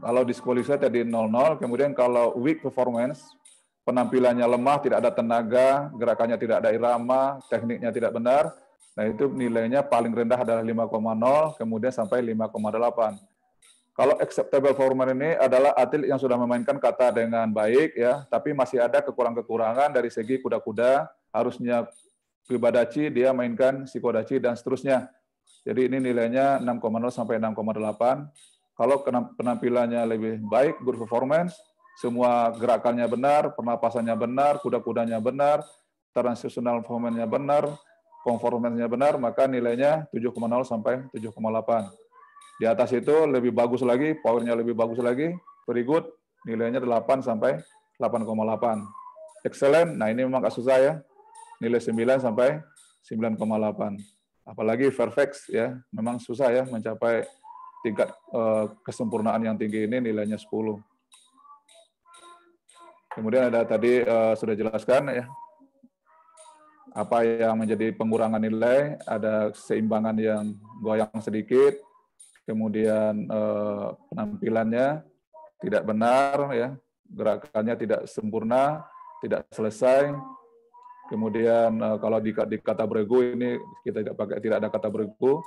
Kalau diskualifikasi tadi 0,0, kemudian kalau weak performance, penampilannya lemah, tidak ada tenaga, gerakannya tidak ada irama, tekniknya tidak benar, nah itu nilainya paling rendah adalah 5,0, kemudian sampai 5,8. Kalau acceptable performance ini adalah atlet yang sudah memainkan kata dengan baik, ya, tapi masih ada kekurangan-kekurangan dari segi kuda-kuda, harusnya Kibadachi, dia mainkan Shikodachi, dan seterusnya. Jadi ini nilainya 6,0 sampai 6,8. Kalau penampilannya lebih baik, good performance, semua gerakannya benar, pernapasannya benar, kuda-kudanya benar, transitional performance-nya benar, konformance-nya benar, maka nilainya 7,0 sampai 7,8. Di atas itu lebih bagus lagi, powernya lebih bagus lagi, very good, nilainya 8 sampai 8,8. Excellent, nah ini memang agak susah ya, nilai 9 sampai 9,8. Apalagi perfect ya, memang susah ya mencapai tingkat kesempurnaan yang tinggi ini, nilainya 10. Kemudian ada tadi sudah jelaskan ya, apa yang menjadi pengurangan nilai, ada keseimbangan yang goyang sedikit, kemudian penampilannya, tidak benar, ya, gerakannya tidak sempurna, tidak selesai. Kemudian kalau di kata beregu ini kita tidak ada kata beregu.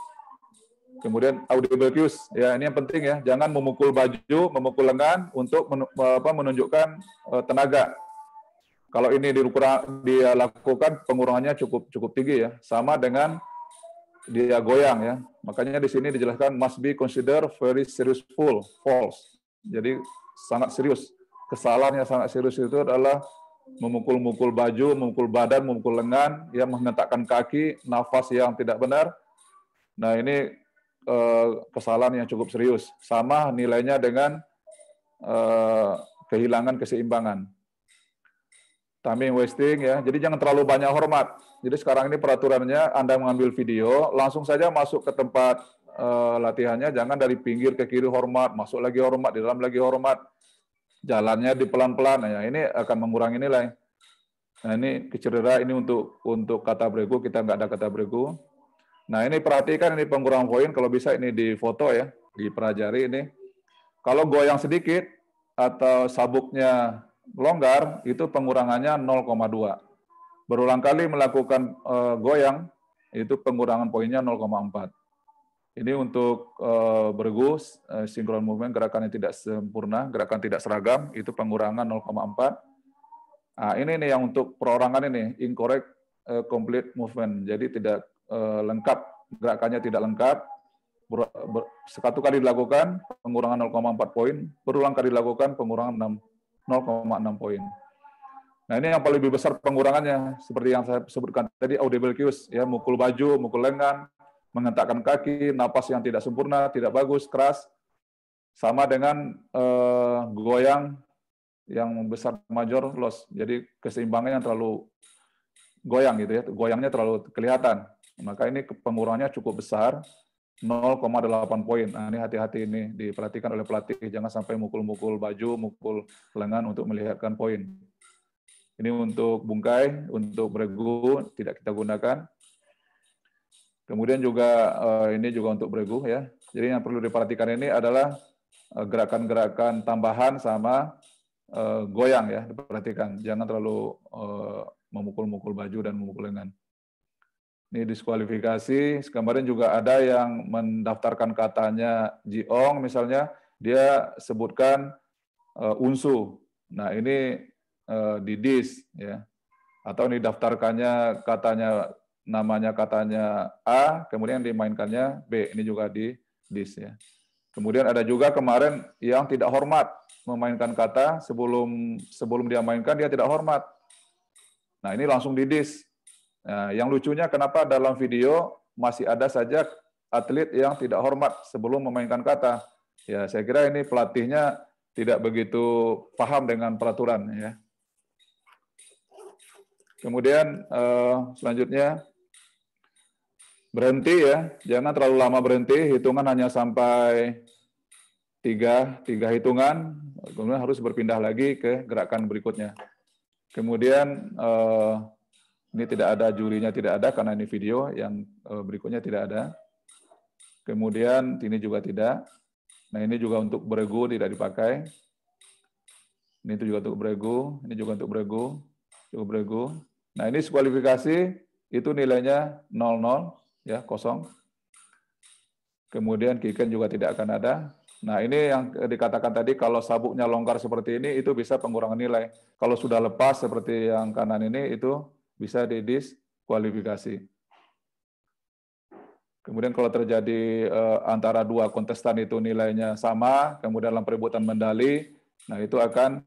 Kemudian audible cues, ya ini yang penting ya, jangan memukul baju, memukul lengan untuk menunjukkan tenaga. Kalau ini dia lakukan pengurangannya cukup tinggi ya, sama dengan dia goyang ya. Makanya di sini dijelaskan must be considered very serious false. Jadi sangat serius. Kesalahannya sangat serius itu adalah memukul-mukul baju, memukul badan, memukul lengan, ya, menghentakkan kaki, nafas yang tidak benar. Nah ini kesalahan yang cukup serius. Sama nilainya dengan kehilangan keseimbangan. Timing wasting ya. Jadi jangan terlalu banyak hormat. Jadi sekarang ini peraturannya Anda mengambil video, langsung saja masuk ke tempat latihannya, jangan dari pinggir ke kiri hormat, masuk lagi hormat, di dalam lagi hormat. Jalannya di pelan-pelan. Ya, ini akan mengurangi nilai. Nah, ini kecedera ini untuk kata beregu, kita nggak ada kata beregu. Nah, ini perhatikan ini pengurangan poin, kalau bisa ini di foto ya, dipelajari ini. Kalau goyang sedikit atau sabuknya longgar, itu pengurangannya 0,2. Berulang kali melakukan goyang, itu pengurangan poinnya 0,4. Ini untuk beregu, sinkron movement, gerakan yang tidak sempurna, gerakan tidak seragam, itu pengurangan 0,4. Nah, ini nih yang untuk perorangan ini, incorrect complete movement, jadi tidak lengkap, gerakannya tidak lengkap, satu kali dilakukan, pengurangan 0,4 poin, berulang kali dilakukan, pengurangan 0,6 poin. Nah ini yang paling lebih besar pengurangannya, seperti yang saya sebutkan tadi, audible cues, ya, mukul baju, mukul lengan, menghentakkan kaki, napas yang tidak sempurna, tidak bagus, keras, sama dengan goyang yang besar major loss, jadi keseimbangannya terlalu goyang gitu ya, goyangnya terlalu kelihatan, maka ini pengurangannya cukup besar, 0,8 poin. Nah, ini hati-hati ini diperhatikan oleh pelatih, jangan sampai mukul-mukul baju, mukul lengan untuk melihatkan poin. Ini untuk bungkai, untuk beregu tidak kita gunakan. Kemudian juga ini juga untuk beregu ya. Jadi yang perlu diperhatikan ini adalah gerakan-gerakan tambahan sama goyang ya, diperhatikan. Jangan terlalu memukul-mukul baju dan memukul lengan. Ini diskualifikasi. Kemarin juga ada yang mendaftarkan katanya Jiong misalnya, dia sebutkan unsu. Nah ini didis ya. Atau didaftarkannya katanya namanya katanya A, kemudian dimainkannya B. Ini juga di dis ya. Kemudian ada juga kemarin yang tidak hormat memainkan kata sebelum dia mainkan dia tidak hormat. Nah, ini langsung didis. Nah, yang lucunya kenapa dalam video masih ada saja atlet yang tidak hormat sebelum memainkan kata. Ya, saya kira ini pelatihnya tidak begitu paham dengan peraturan ya. Kemudian selanjutnya berhenti ya, jangan terlalu lama berhenti, hitungan hanya sampai tiga hitungan, kemudian harus berpindah lagi ke gerakan berikutnya. Kemudian ini tidak ada jurinya, tidak ada karena ini video, yang berikutnya tidak ada. Kemudian ini juga tidak. Nah ini juga untuk beregu tidak dipakai. Ini juga untuk beregu, ini juga untuk beregu, cukup beregu. Nah ini diskualifikasi itu nilainya 0, ya, kosong. Kemudian kicken juga tidak akan ada. Nah ini yang dikatakan tadi kalau sabuknya longgar seperti ini itu bisa pengurangan nilai. Kalau sudah lepas seperti yang kanan ini itu bisa didiskualifikasi. Kemudian kalau terjadi antara dua kontestan itu nilainya sama, kemudian dalam perebutan medali, nah itu akan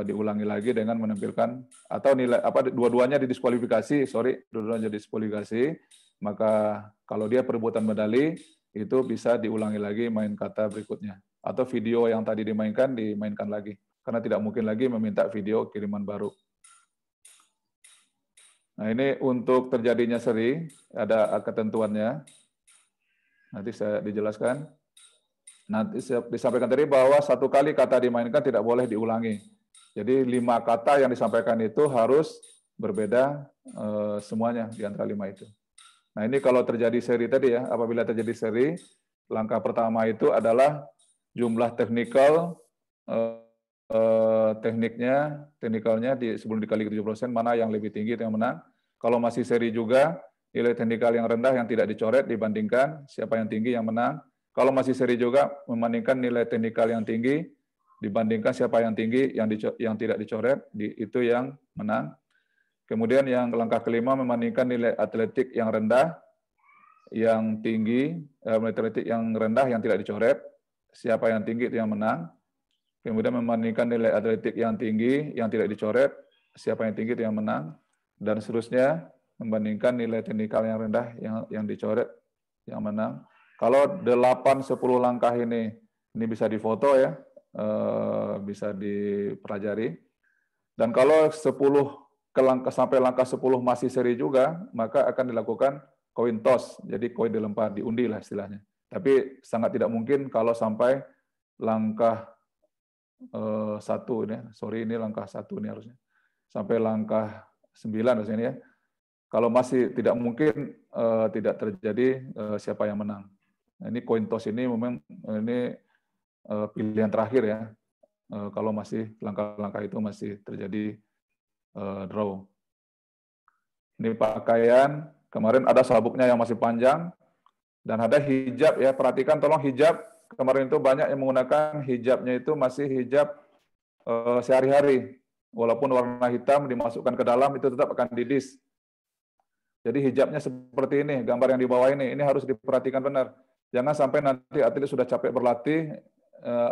diulangi lagi dengan menampilkan atau nilai dua-duanya didiskualifikasi, dua-duanya didiskualifikasi, maka kalau dia perebutan medali itu bisa diulangi lagi main kata berikutnya atau video yang tadi dimainkan lagi karena tidak mungkin lagi meminta video kiriman baru. Nah ini untuk terjadinya seri, ada ketentuannya. Nanti saya dijelaskan. Nanti disampaikan tadi bahwa satu kali kata dimainkan tidak boleh diulangi. Jadi 5 kata yang disampaikan itu harus berbeda semuanya di antara 5 itu. Nah ini kalau terjadi seri tadi ya, apabila terjadi seri, langkah pertama itu adalah jumlah teknikalnya sebelum dikali 70% mana yang lebih tinggi itu yang menang. Kalau masih seri juga, nilai teknikal yang rendah yang tidak dicoret dibandingkan siapa yang tinggi yang menang. Kalau masih seri juga, membandingkan nilai teknikal yang tinggi dibandingkan siapa yang tinggi yang tidak dicoret, itu yang menang. Kemudian yang langkah kelima, membandingkan nilai atletik yang rendah, yang tinggi, nilai atletik yang rendah yang tidak dicoret, siapa yang tinggi itu yang menang. Kemudian membandingkan nilai atletik yang tinggi yang tidak dicoret, siapa yang tinggi itu yang menang. Dan seterusnya, membandingkan nilai teknikal yang rendah yang dicoret yang menang. Kalau 8-10 langkah ini bisa difoto ya, bisa dipelajari. Dan kalau 10 sampai langkah 10 masih seri juga, maka akan dilakukan coin toss, jadi koin dilempar, diundi lah istilahnya. Tapi sangat tidak mungkin kalau sampai langkah 1 ini, ini langkah 1 ini harusnya. Sampai langkah 9 harusnya ini ya. Kalau masih tidak mungkin tidak terjadi siapa yang menang. Nah, ini coin toss ini memang ini pilihan terakhir ya. Kalau masih langkah-langkah itu masih terjadi draw. Ini pakaian, kemarin ada sabuknya yang masih panjang dan ada hijab ya. Perhatikan tolong hijab. Kemarin itu banyak yang menggunakan hijabnya itu masih hijab sehari-hari. Walaupun warna hitam dimasukkan ke dalam itu tetap akan didis. Jadi hijabnya seperti ini, gambar yang di bawah ini harus diperhatikan benar. Jangan sampai nanti atlet sudah capek berlatih,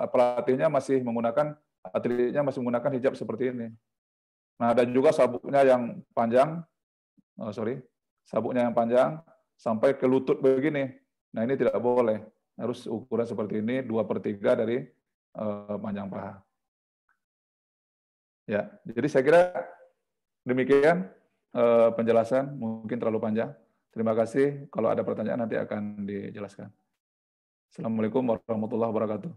atletnya masih menggunakan hijab seperti ini. Nah, ada juga sabuknya yang panjang, sabuknya yang panjang sampai ke lutut begini. Nah, ini tidak boleh. Harus ukuran seperti ini, 2/3 dari panjang paha. Ya, jadi saya kira demikian penjelasan, mungkin terlalu panjang. Terima kasih. Kalau ada pertanyaan nanti akan dijelaskan. Assalamualaikum warahmatullahi wabarakatuh.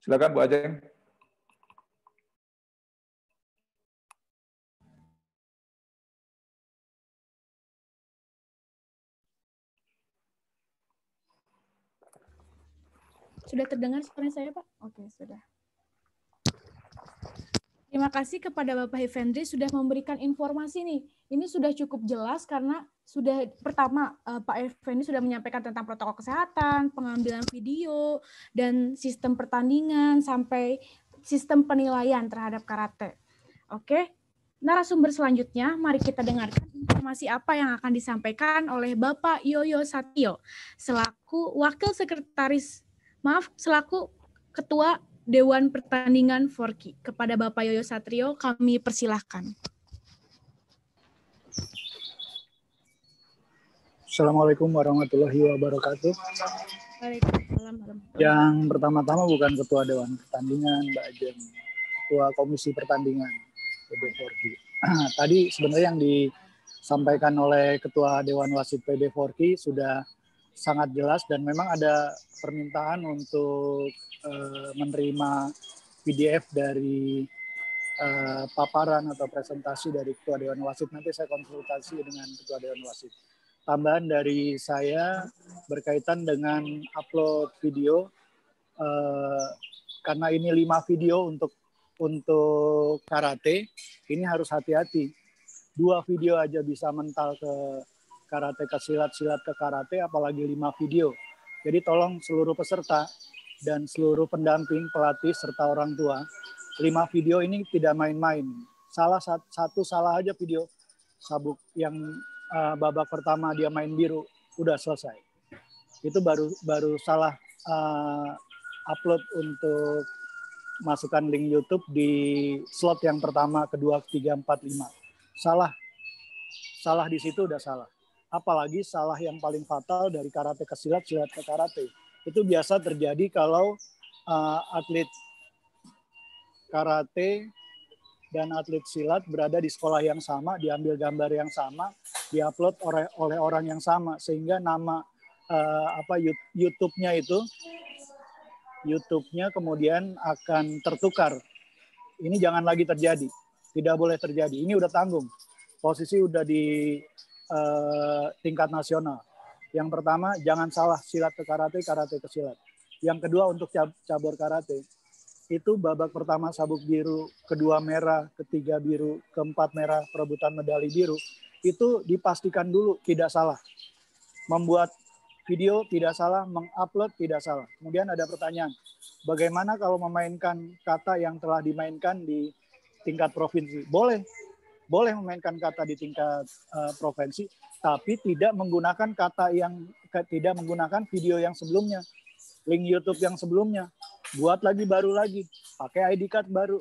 Silakan Bu Ajeng. Sudah terdengar suara saya, Pak? Oke, sudah. Terima kasih kepada Bapak Effendri sudah memberikan informasi nih. Ini sudah cukup jelas karena sudah pertama Pak Effendri sudah menyampaikan tentang protokol kesehatan, pengambilan video, dan sistem pertandingan sampai sistem penilaian terhadap karate. Oke, narasumber selanjutnya mari kita dengarkan informasi apa yang akan disampaikan oleh Bapak Yoyo Satrio selaku selaku Ketua Dewan Pertandingan Forky. Kepada Bapak Yoyo Satrio, kami persilahkan. Assalamualaikum warahmatullahi wabarakatuh. Waalaikumsalam. Yang pertama-tama bukan Ketua Dewan Pertandingan, Mbak Jem, Ketua Komisi Pertandingan PB Forky. Tadi sebenarnya yang disampaikan oleh Ketua Dewan Wasit PB Forky sudah sangat jelas dan memang ada permintaan untuk menerima PDF dari paparan atau presentasi dari Ketua Dewan Wasit. Nanti saya konsultasi dengan Ketua Dewan Wasit. Tambahan dari saya berkaitan dengan upload video, karena ini 5 video untuk karate, ini harus hati-hati. 2 video aja bisa mental ke karate, ke silat-silat ke karate, apalagi 5 video. Jadi tolong seluruh peserta dan seluruh pendamping, pelatih, serta orang tua, 5 video ini tidak main-main. Satu salah aja video sabuk yang babak pertama dia main biru, udah selesai. Itu baru salah upload untuk masukkan link YouTube di slot yang pertama, kedua, ketiga, 4, 5. Salah di situ udah salah. Apalagi salah yang paling fatal dari karate ke silat, silat ke karate. Itu biasa terjadi kalau atlet karate dan atlet silat berada di sekolah yang sama, diambil gambar yang sama, diupload oleh orang yang sama, sehingga nama YouTube-nya kemudian akan tertukar. Ini jangan lagi terjadi, tidak boleh terjadi. Ini udah tanggung. posisi udah di tingkat nasional. Yang pertama, jangan salah, silat ke karate, karate ke silat. Yang kedua, untuk cabur karate, itu babak pertama sabuk biru, kedua merah, ketiga biru, keempat merah, perebutan medali biru, itu dipastikan dulu tidak salah. Membuat video tidak salah, mengupload tidak salah. Kemudian ada pertanyaan, bagaimana kalau memainkan kata yang telah dimainkan di tingkat provinsi? Boleh memainkan kata di tingkat provinsi, tapi tidak menggunakan tidak menggunakan video yang sebelumnya, link YouTube yang sebelumnya. Buat lagi baru lagi, pakai ID card baru.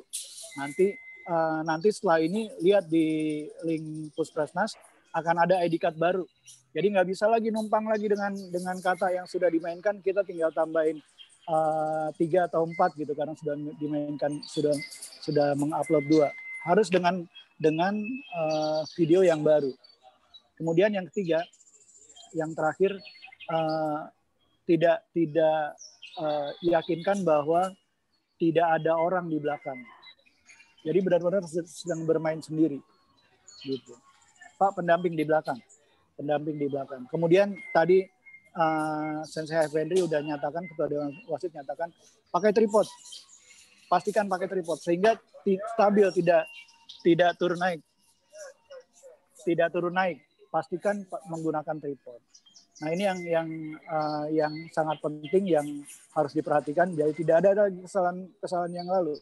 Nanti setelah ini lihat di link Puspresnas akan ada ID card baru. Jadi nggak bisa lagi numpang lagi dengan kata yang sudah dimainkan, kita tinggal tambahin 3 atau 4 gitu karena sudah dimainkan, sudah mengupload 2. Harus dengan video yang baru. Kemudian yang ketiga, yang terakhir, tidak yakinkan bahwa tidak ada orang di belakang. Jadi benar-benar sedang bermain sendiri, gitu. Pak, pendamping di belakang. Kemudian tadi Sensei Effendi udah nyatakan, ketua Dewan Wasit nyatakan pakai tripod. Pastikan pakai tripod sehingga stabil, tidak turun naik. Pastikan menggunakan tripod. Nah, ini yang sangat penting yang harus diperhatikan. Jadi tidak ada lagi kesalahan yang lalu.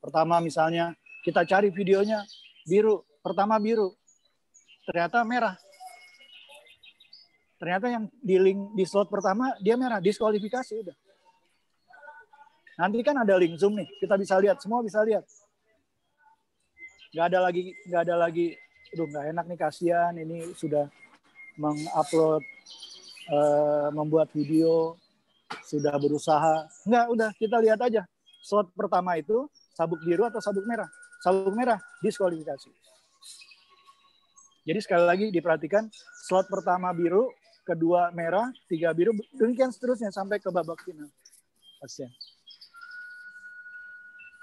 Pertama misalnya kita cari videonya biru, pertama biru, ternyata merah. Ternyata yang di link di slot pertama dia merah, diskualifikasi udah. Nanti kan ada link Zoom nih, kita bisa lihat, semua bisa lihat. Nggak ada lagi, aduh nggak enak nih, kasihan ini sudah mengupload, membuat video, sudah berusaha. Nggak, udah kita lihat aja. Slot pertama itu sabuk biru atau sabuk merah. Sabuk merah, diskualifikasi. Jadi sekali lagi diperhatikan, slot pertama biru, kedua merah, 3 biru, demikian seterusnya sampai ke babak final. Pasien.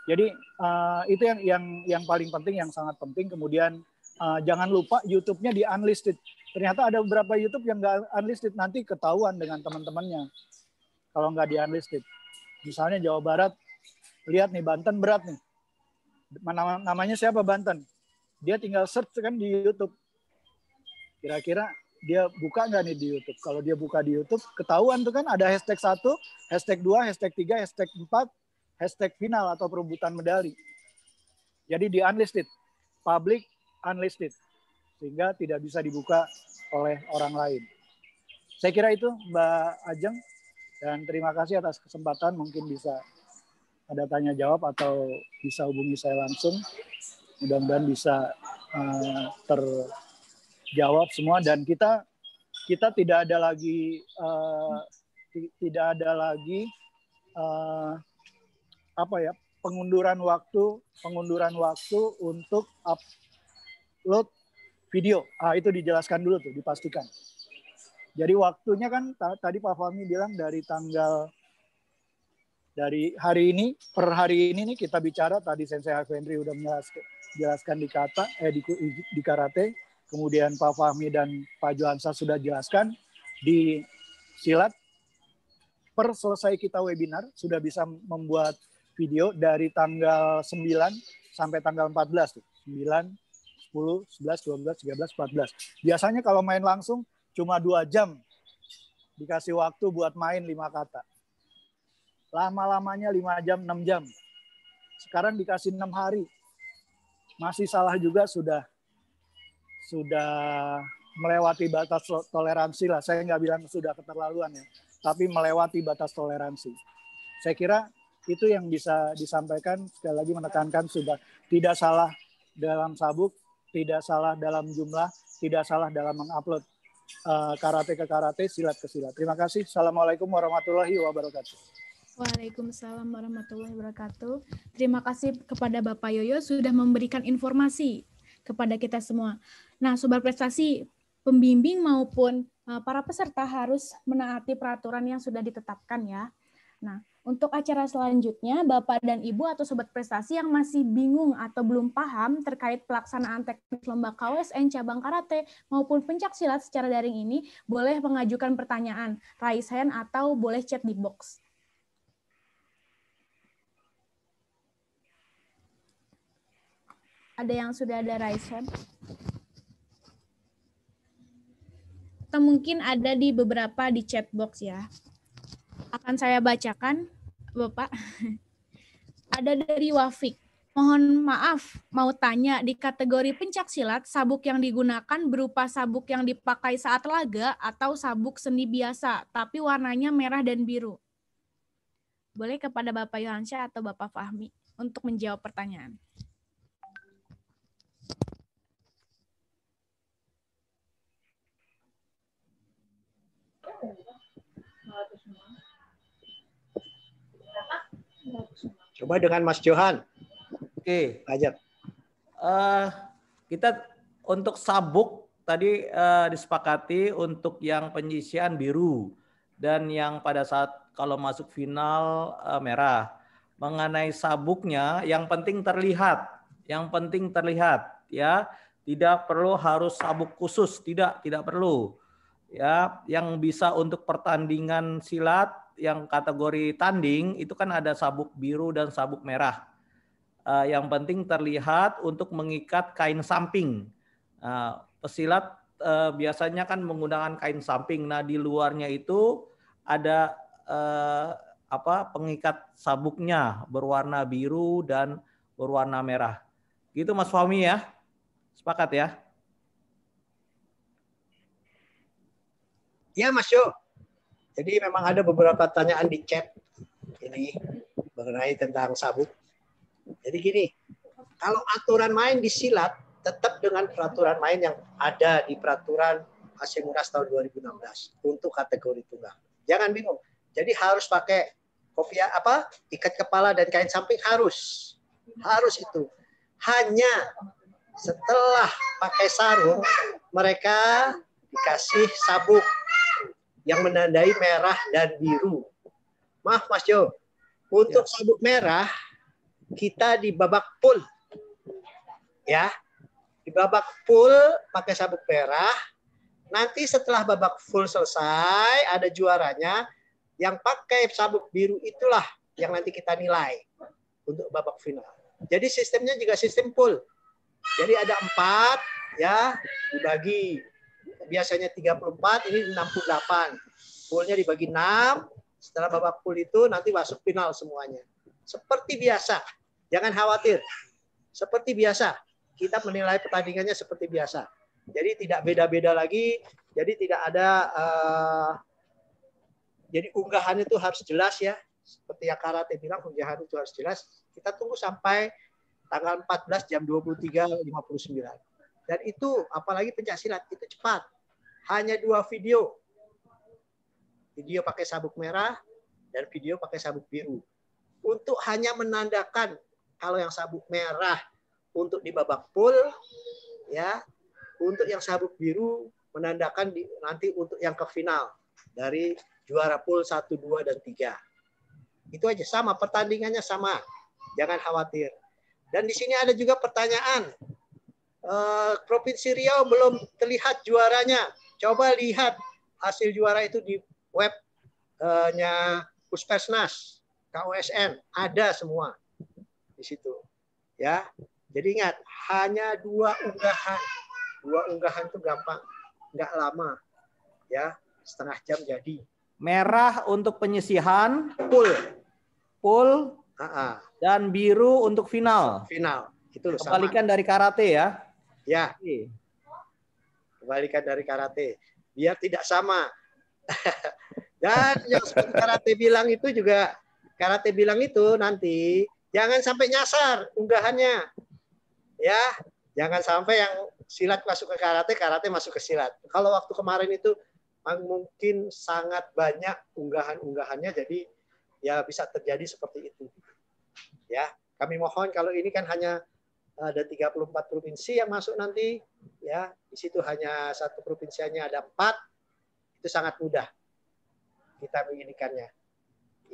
Jadi itu yang paling penting, yang sangat penting. Kemudian jangan lupa YouTube-nya di unlisted. Ternyata ada beberapa YouTube yang nggak unlisted, nanti ketahuan dengan teman-temannya kalau nggak di unlisted. Misalnya Jawa Barat, lihat nih Banten berat nih. Namanya siapa Banten? Dia tinggal search kan di YouTube. Kira-kira dia buka nggak nih di YouTube? Kalau dia buka di YouTube, ketahuan tuh kan ada hashtag 1, hashtag 2, hashtag 3, hashtag 4, hashtag final atau perebutan medali. Jadi di unlisted, public unlisted, sehingga tidak bisa dibuka oleh orang lain. Saya kira itu Mbak Ajeng, dan terima kasih atas kesempatan. Mungkin bisa ada tanya jawab atau bisa hubungi saya langsung. Mudah-mudahan bisa terjawab semua, dan kita tidak ada lagi pengunduran waktu untuk upload video. Itu dijelaskan dulu tuh, dipastikan. Jadi waktunya kan tadi Pak Fahmi bilang dari hari ini, per hari ini nih kita bicara, tadi Sensei Effendi udah menjelaskan di karate, kemudian Pak Fahmi dan Pak Johansa sudah jelaskan di silat. Per selesai kita webinar sudah bisa membuat video dari tanggal 9 sampai tanggal 14 tuh. 9, 10, 11, 12, 13, 14. Biasanya kalau main langsung cuma 2 jam. Dikasih waktu buat main 5 kata. Lama-lamanya 5 jam, 6 jam. Sekarang dikasih 6 hari. Masih salah juga, sudah melewati batas toleransi lah. Saya nggak bilang sudah keterlaluan ya, tapi melewati batas toleransi. Saya kira itu yang bisa disampaikan. Sekali lagi menekankan, sudah tidak salah dalam sabuk, tidak salah dalam jumlah, tidak salah dalam mengupload karate ke karate, silat ke silat. Terima kasih. Assalamualaikum warahmatullahi wabarakatuh. Waalaikumsalam warahmatullahi wabarakatuh. Terima kasih kepada Bapak Yoyo sudah memberikan informasi kepada kita semua. Nah, Sobat Prestasi, pembimbing maupun para peserta harus menaati peraturan yang sudah ditetapkan ya. Nah, Untuk acara selanjutnya, Bapak dan Ibu atau Sobat Prestasi yang masih bingung atau belum paham terkait pelaksanaan teknis lomba KWSN cabang karate maupun pencak silat secara daring ini, boleh mengajukan pertanyaan, raise hand atau boleh chat di box. Ada yang sudah ada raise hand? Atau mungkin ada di beberapa di chat box ya. Akan saya bacakan, Bapak. Ada dari Wafik. Mohon maaf, mau tanya di kategori pencak silat, sabuk yang digunakan berupa sabuk yang dipakai saat laga atau sabuk seni biasa, tapi warnanya merah dan biru. Boleh kepada Bapak Yohansyah atau Bapak Fahmi untuk menjawab pertanyaan. Coba dengan Mas Johan. Oke. Ajar. Kita untuk sabuk tadi disepakati untuk yang penyisian biru dan yang pada saat kalau masuk final merah. Mengenai sabuknya yang penting terlihat ya. Tidak perlu harus sabuk khusus, tidak perlu. Ya, yang bisa untuk pertandingan silat yang kategori tanding itu kan ada sabuk biru dan sabuk merah. Yang penting terlihat untuk mengikat kain samping. Pesilat biasanya kan menggunakan kain samping. Nah, di luarnya itu ada pengikat sabuknya berwarna biru dan berwarna merah. Gitu Mas Fahmi ya. Sepakat ya? Ya Mas Jo. Jadi memang ada beberapa pertanyaan di chat ini mengenai tentang sabuk. Jadi gini, kalau aturan main di silat tetap dengan peraturan main yang ada di peraturan Asemunas tahun 2016 untuk kategori tunggal. Jangan bingung. Jadi harus pakai kopiah ikat kepala dan kain samping harus itu. Hanya setelah pakai sarung mereka dikasih sabuk yang menandai merah dan biru. Maaf Mas Jo, untuk sabuk merah kita di babak pool. Ya. Di babak pool pakai sabuk merah. Nanti setelah babak full selesai ada juaranya yang pakai sabuk biru itulah yang nanti kita nilai untuk babak final. Jadi sistemnya juga sistem pool. Jadi ada 4 ya dibagi biasanya 34, ini 68. Poolnya dibagi 6. Setelah babak pool itu nanti masuk final semuanya. Seperti biasa. Jangan khawatir. Seperti biasa. Kita menilai pertandingannya seperti biasa. Jadi tidak beda-beda lagi. Jadi tidak ada jadi unggahan itu harus jelas ya. Seperti yang karate bilang unggahan itu harus jelas. Kita tunggu sampai tanggal 14 jam 23.59. Dan itu apalagi pencaksilat itu cepat. Hanya 2 video. Video pakai sabuk merah dan video pakai sabuk biru. Untuk hanya menandakan kalau yang sabuk merah untuk di babak pool ya, untuk yang sabuk biru menandakan nanti untuk yang ke final dari juara pool 1, 2 dan 3. Itu aja sama pertandingannya sama. Jangan khawatir. Dan di sini ada juga pertanyaan. Provinsi Riau belum terlihat juaranya. Coba lihat hasil juara itu di webnya Puskesmas, KWSN, ada semua di situ. Ya, jadi ingat hanya 2 unggahan. 2 unggahan itu gampang, nggak lama, ya setengah jam jadi. Merah untuk penyisihan, pool, dan biru untuk final. Final, itu loh. Kebalikan dari karate ya? Ya. Kebalikan dari karate, biar tidak sama. Dan yang seperti karate bilang itu juga, karate bilang itu nanti jangan sampai nyasar unggahannya, ya. Jangan sampai yang silat masuk ke karate, karate masuk ke silat. Kalau waktu kemarin itu mungkin sangat banyak unggahan-unggahannya, jadi ya bisa terjadi seperti itu. Ya, kami mohon kalau ini kan hanya ada 34 provinsi yang masuk nanti, ya di situ hanya 1 provinsinya ada 4, itu sangat mudah kita menginginkannya.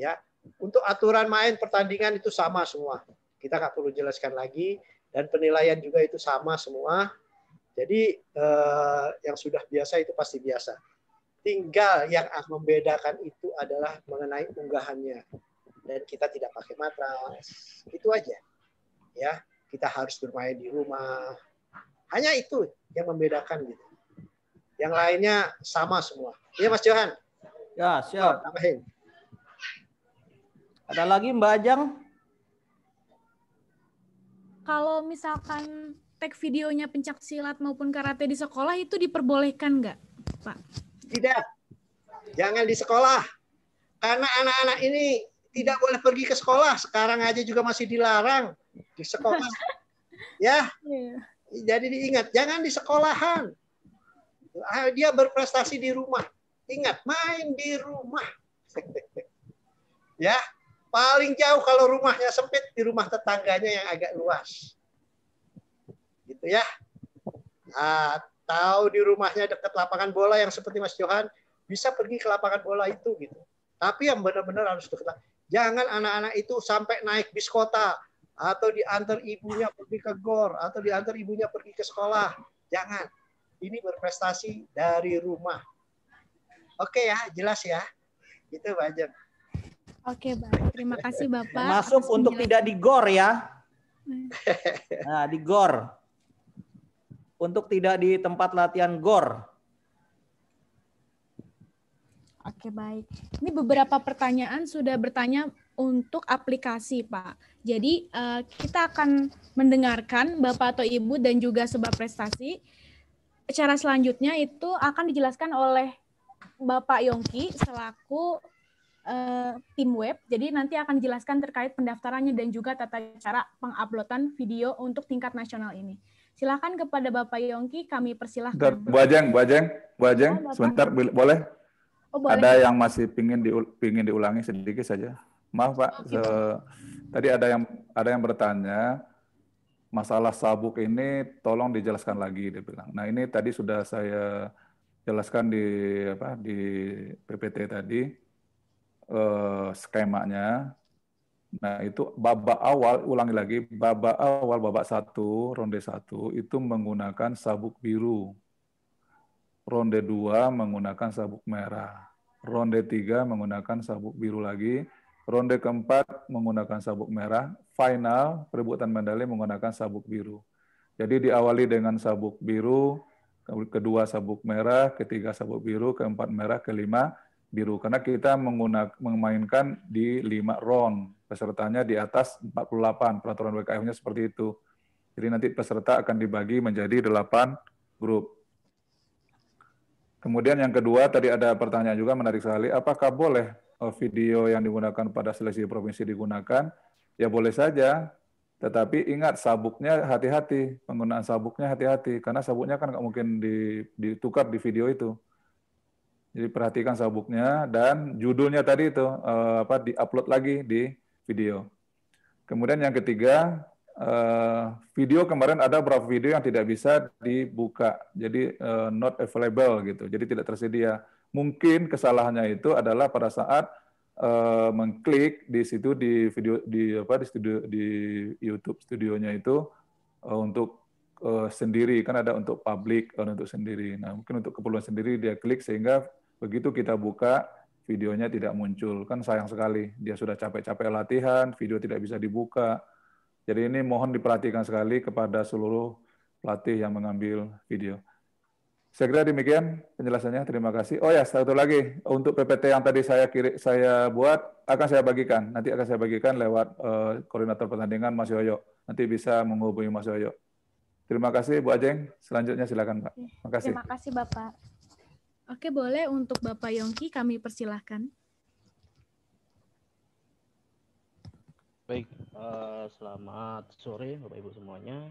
Ya, Untuk aturan main pertandingan itu sama semua. Kita nggak perlu jelaskan lagi. Dan penilaian juga itu sama semua. Jadi yang sudah biasa itu pasti biasa. Tinggal yang membedakan itu adalah mengenai unggahannya. Dan kita tidak pakai matras. Itu aja. Ya, kita harus bermain di rumah. Hanya itu yang membedakan gitu. Yang lainnya sama semua. Iya Mas Johan? Ya, siap. Tambahin. Ada lagi Mbak Ajeng? Kalau misalkan tag videonya pencak silat maupun karate di sekolah itu diperbolehkan nggak, Pak? Tidak. Jangan di sekolah. Karena anak-anak ini tidak boleh pergi ke sekolah. Sekarang aja juga masih dilarang di sekolah. Ya. Jadi diingat, jangan di sekolahan. Dia berprestasi di rumah. Ingat, main di rumah. Ya. Paling jauh kalau rumahnya sempit, di rumah tetangganya yang agak luas. Gitu ya. Atau di rumahnya dekat lapangan bola yang seperti Mas Johan, bisa pergi ke lapangan bola itu gitu. Tapi yang benar-benar harus dekat. Jangan anak-anak itu sampai naik bis kota atau diantar ibunya pergi ke gor atau diantar ibunya pergi ke sekolah. Jangan. Ini berprestasi dari rumah. Oke ya, jelas ya. Itu Mbak Ajeng. Oke, baik. Terima kasih Bapak. Masuk untuk tidak di gor ya. Nah, di gor. Untuk tidak di tempat latihan gor. Oke, baik. Ini beberapa pertanyaan sudah bertanya untuk aplikasi, Pak. Jadi, kita akan mendengarkan Bapak atau Ibu dan juga Sobat Prestasi. Cara selanjutnya itu akan dijelaskan oleh Bapak Yongki selaku tim web. Jadi nanti akan dijelaskan terkait pendaftarannya dan juga tata cara penguploadan video untuk tingkat nasional ini. Silakan kepada Bapak Yongki, kami persilahkan. Bu Ajeng, sebentar boleh? Oh, boleh. Ada yang masih pingin diulangi sedikit saja. Maaf Pak, tadi ada yang bertanya masalah sabuk ini tolong dijelaskan lagi, dia bilang. Nah ini tadi sudah saya jelaskan di PPT tadi. Skemanya. Nah, itu babak awal, ulangi lagi, babak awal, babak 1, ronde 1 itu menggunakan sabuk biru. Ronde 2 menggunakan sabuk merah. Ronde 3 menggunakan sabuk biru lagi. Ronde keempat menggunakan sabuk merah. Final, perebutan medali menggunakan sabuk biru. Jadi diawali dengan sabuk biru, kedua sabuk merah, ketiga sabuk biru, keempat merah, kelima biru. Karena kita memainkan di 5 round. Pesertanya di atas 48. Peraturan WKF-nya seperti itu. Jadi nanti peserta akan dibagi menjadi 8 grup. Kemudian yang kedua, tadi ada pertanyaan juga menarik sekali. Apakah boleh video yang digunakan pada seleksi provinsi digunakan? Ya boleh saja. Tetapi ingat sabuknya hati-hati. Penggunaan sabuknya hati-hati. Karena sabuknya kan nggak mungkin ditukar di video itu. Jadi perhatikan sabuknya dan judulnya tadi itu di-upload lagi di video. Kemudian yang ketiga, video kemarin ada beberapa video yang tidak bisa dibuka, jadi not available gitu, jadi tidak tersedia. Mungkin kesalahannya itu adalah pada saat mengklik di situ di video di YouTube studionya itu untuk sendiri, kan ada untuk publik, untuk sendiri. Nah mungkin untuk keperluan sendiri dia klik sehingga begitu kita buka, videonya tidak muncul. Kan sayang sekali, dia sudah capek-capek latihan, video tidak bisa dibuka. Jadi ini mohon diperhatikan sekali kepada seluruh pelatih yang mengambil video. Saya kira demikian penjelasannya, terima kasih. Oh ya, satu lagi, untuk PPT yang tadi saya buat, akan saya bagikan. Nanti akan saya bagikan lewat koordinator pertandingan Mas Yoyo. Nanti bisa menghubungi Mas Yoyo. Terima kasih Bu Ajeng, selanjutnya silakan Pak. Terima kasih. Terima kasih Bapak. Oke, boleh untuk Bapak Yongki kami persilahkan. Baik, selamat sore Bapak Ibu semuanya.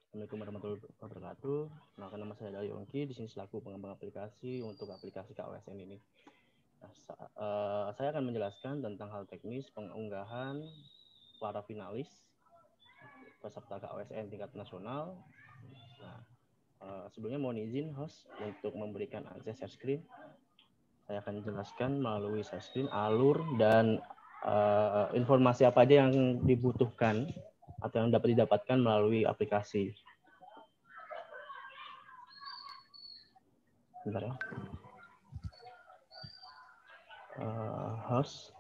Assalamualaikum warahmatullahi wabarakatuh. Nama saya adalah Yongki, di sini selaku pengembang aplikasi untuk aplikasi KOSN ini. Nah, saya akan menjelaskan tentang hal teknis pengunggahan para finalis peserta KOSN tingkat nasional. Nah, sebelumnya mohon izin host untuk memberikan akses share screen. Saya akan jelaskan melalui share screen alur dan informasi apa aja yang dibutuhkan atau yang dapat didapatkan melalui aplikasi. Bentar ya. Host.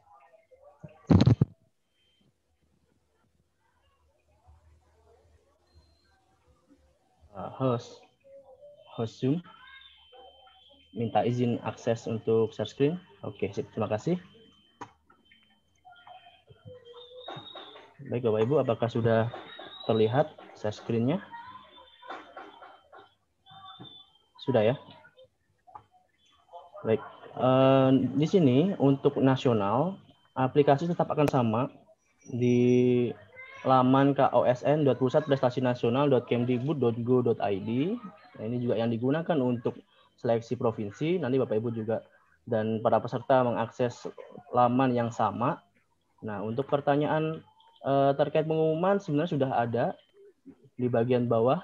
Host Zoom. Minta izin akses untuk share screen. Oke, terima kasih. Baik Bapak Ibu, apakah sudah terlihat share screen-nya? Sudah ya? Baik. Di sini untuk nasional, aplikasi tetap akan sama di laman kosn.pusatprestasi-nasional.kemdikbud.go.id. Nah, ini juga yang digunakan untuk seleksi provinsi. Nanti Bapak Ibu juga dan para peserta mengakses laman yang sama. Nah, untuk pertanyaan terkait pengumuman sebenarnya sudah ada di bagian bawah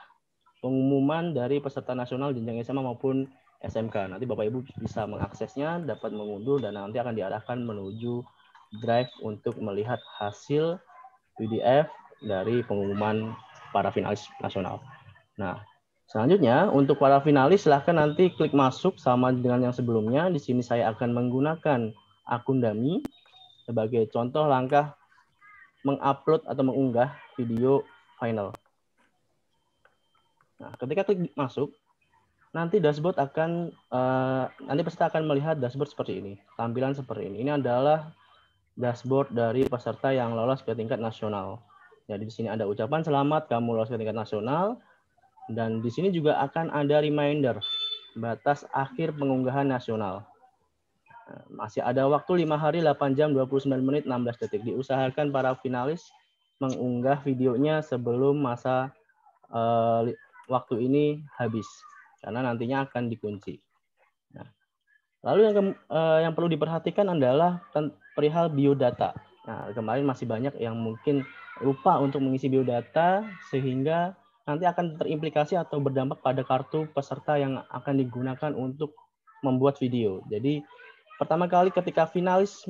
pengumuman dari peserta nasional jenjang SMA maupun SMK. Nanti Bapak Ibu bisa mengaksesnya, dapat mengunduh dan nanti akan diarahkan menuju drive untuk melihat hasil PDF dari pengumuman para finalis nasional. Nah, selanjutnya untuk para finalis silahkan nanti klik masuk sama dengan yang sebelumnya. Di sini saya akan menggunakan akun Dami sebagai contoh langkah mengupload atau mengunggah video final. Nah, ketika klik masuk, nanti dashboard akan nanti peserta akan melihat dashboard seperti ini, tampilan seperti ini. Ini adalah dashboard dari peserta yang lolos ke tingkat nasional. Jadi di sini ada ucapan selamat kamu lolos ke tingkat nasional dan di sini juga akan ada reminder batas akhir pengunggahan nasional. Masih ada waktu 5 hari 8 jam 29 menit 16 detik. Diusahakan para finalis mengunggah videonya sebelum masa waktu ini habis karena nantinya akan dikunci. Nah, lalu yang perlu diperhatikan adalah perihal biodata. Nah, kemarin masih banyak yang mungkin lupa untuk mengisi biodata sehingga nanti akan terimplikasi atau berdampak pada kartu peserta yang akan digunakan untuk membuat video. Jadi pertama kali ketika finalis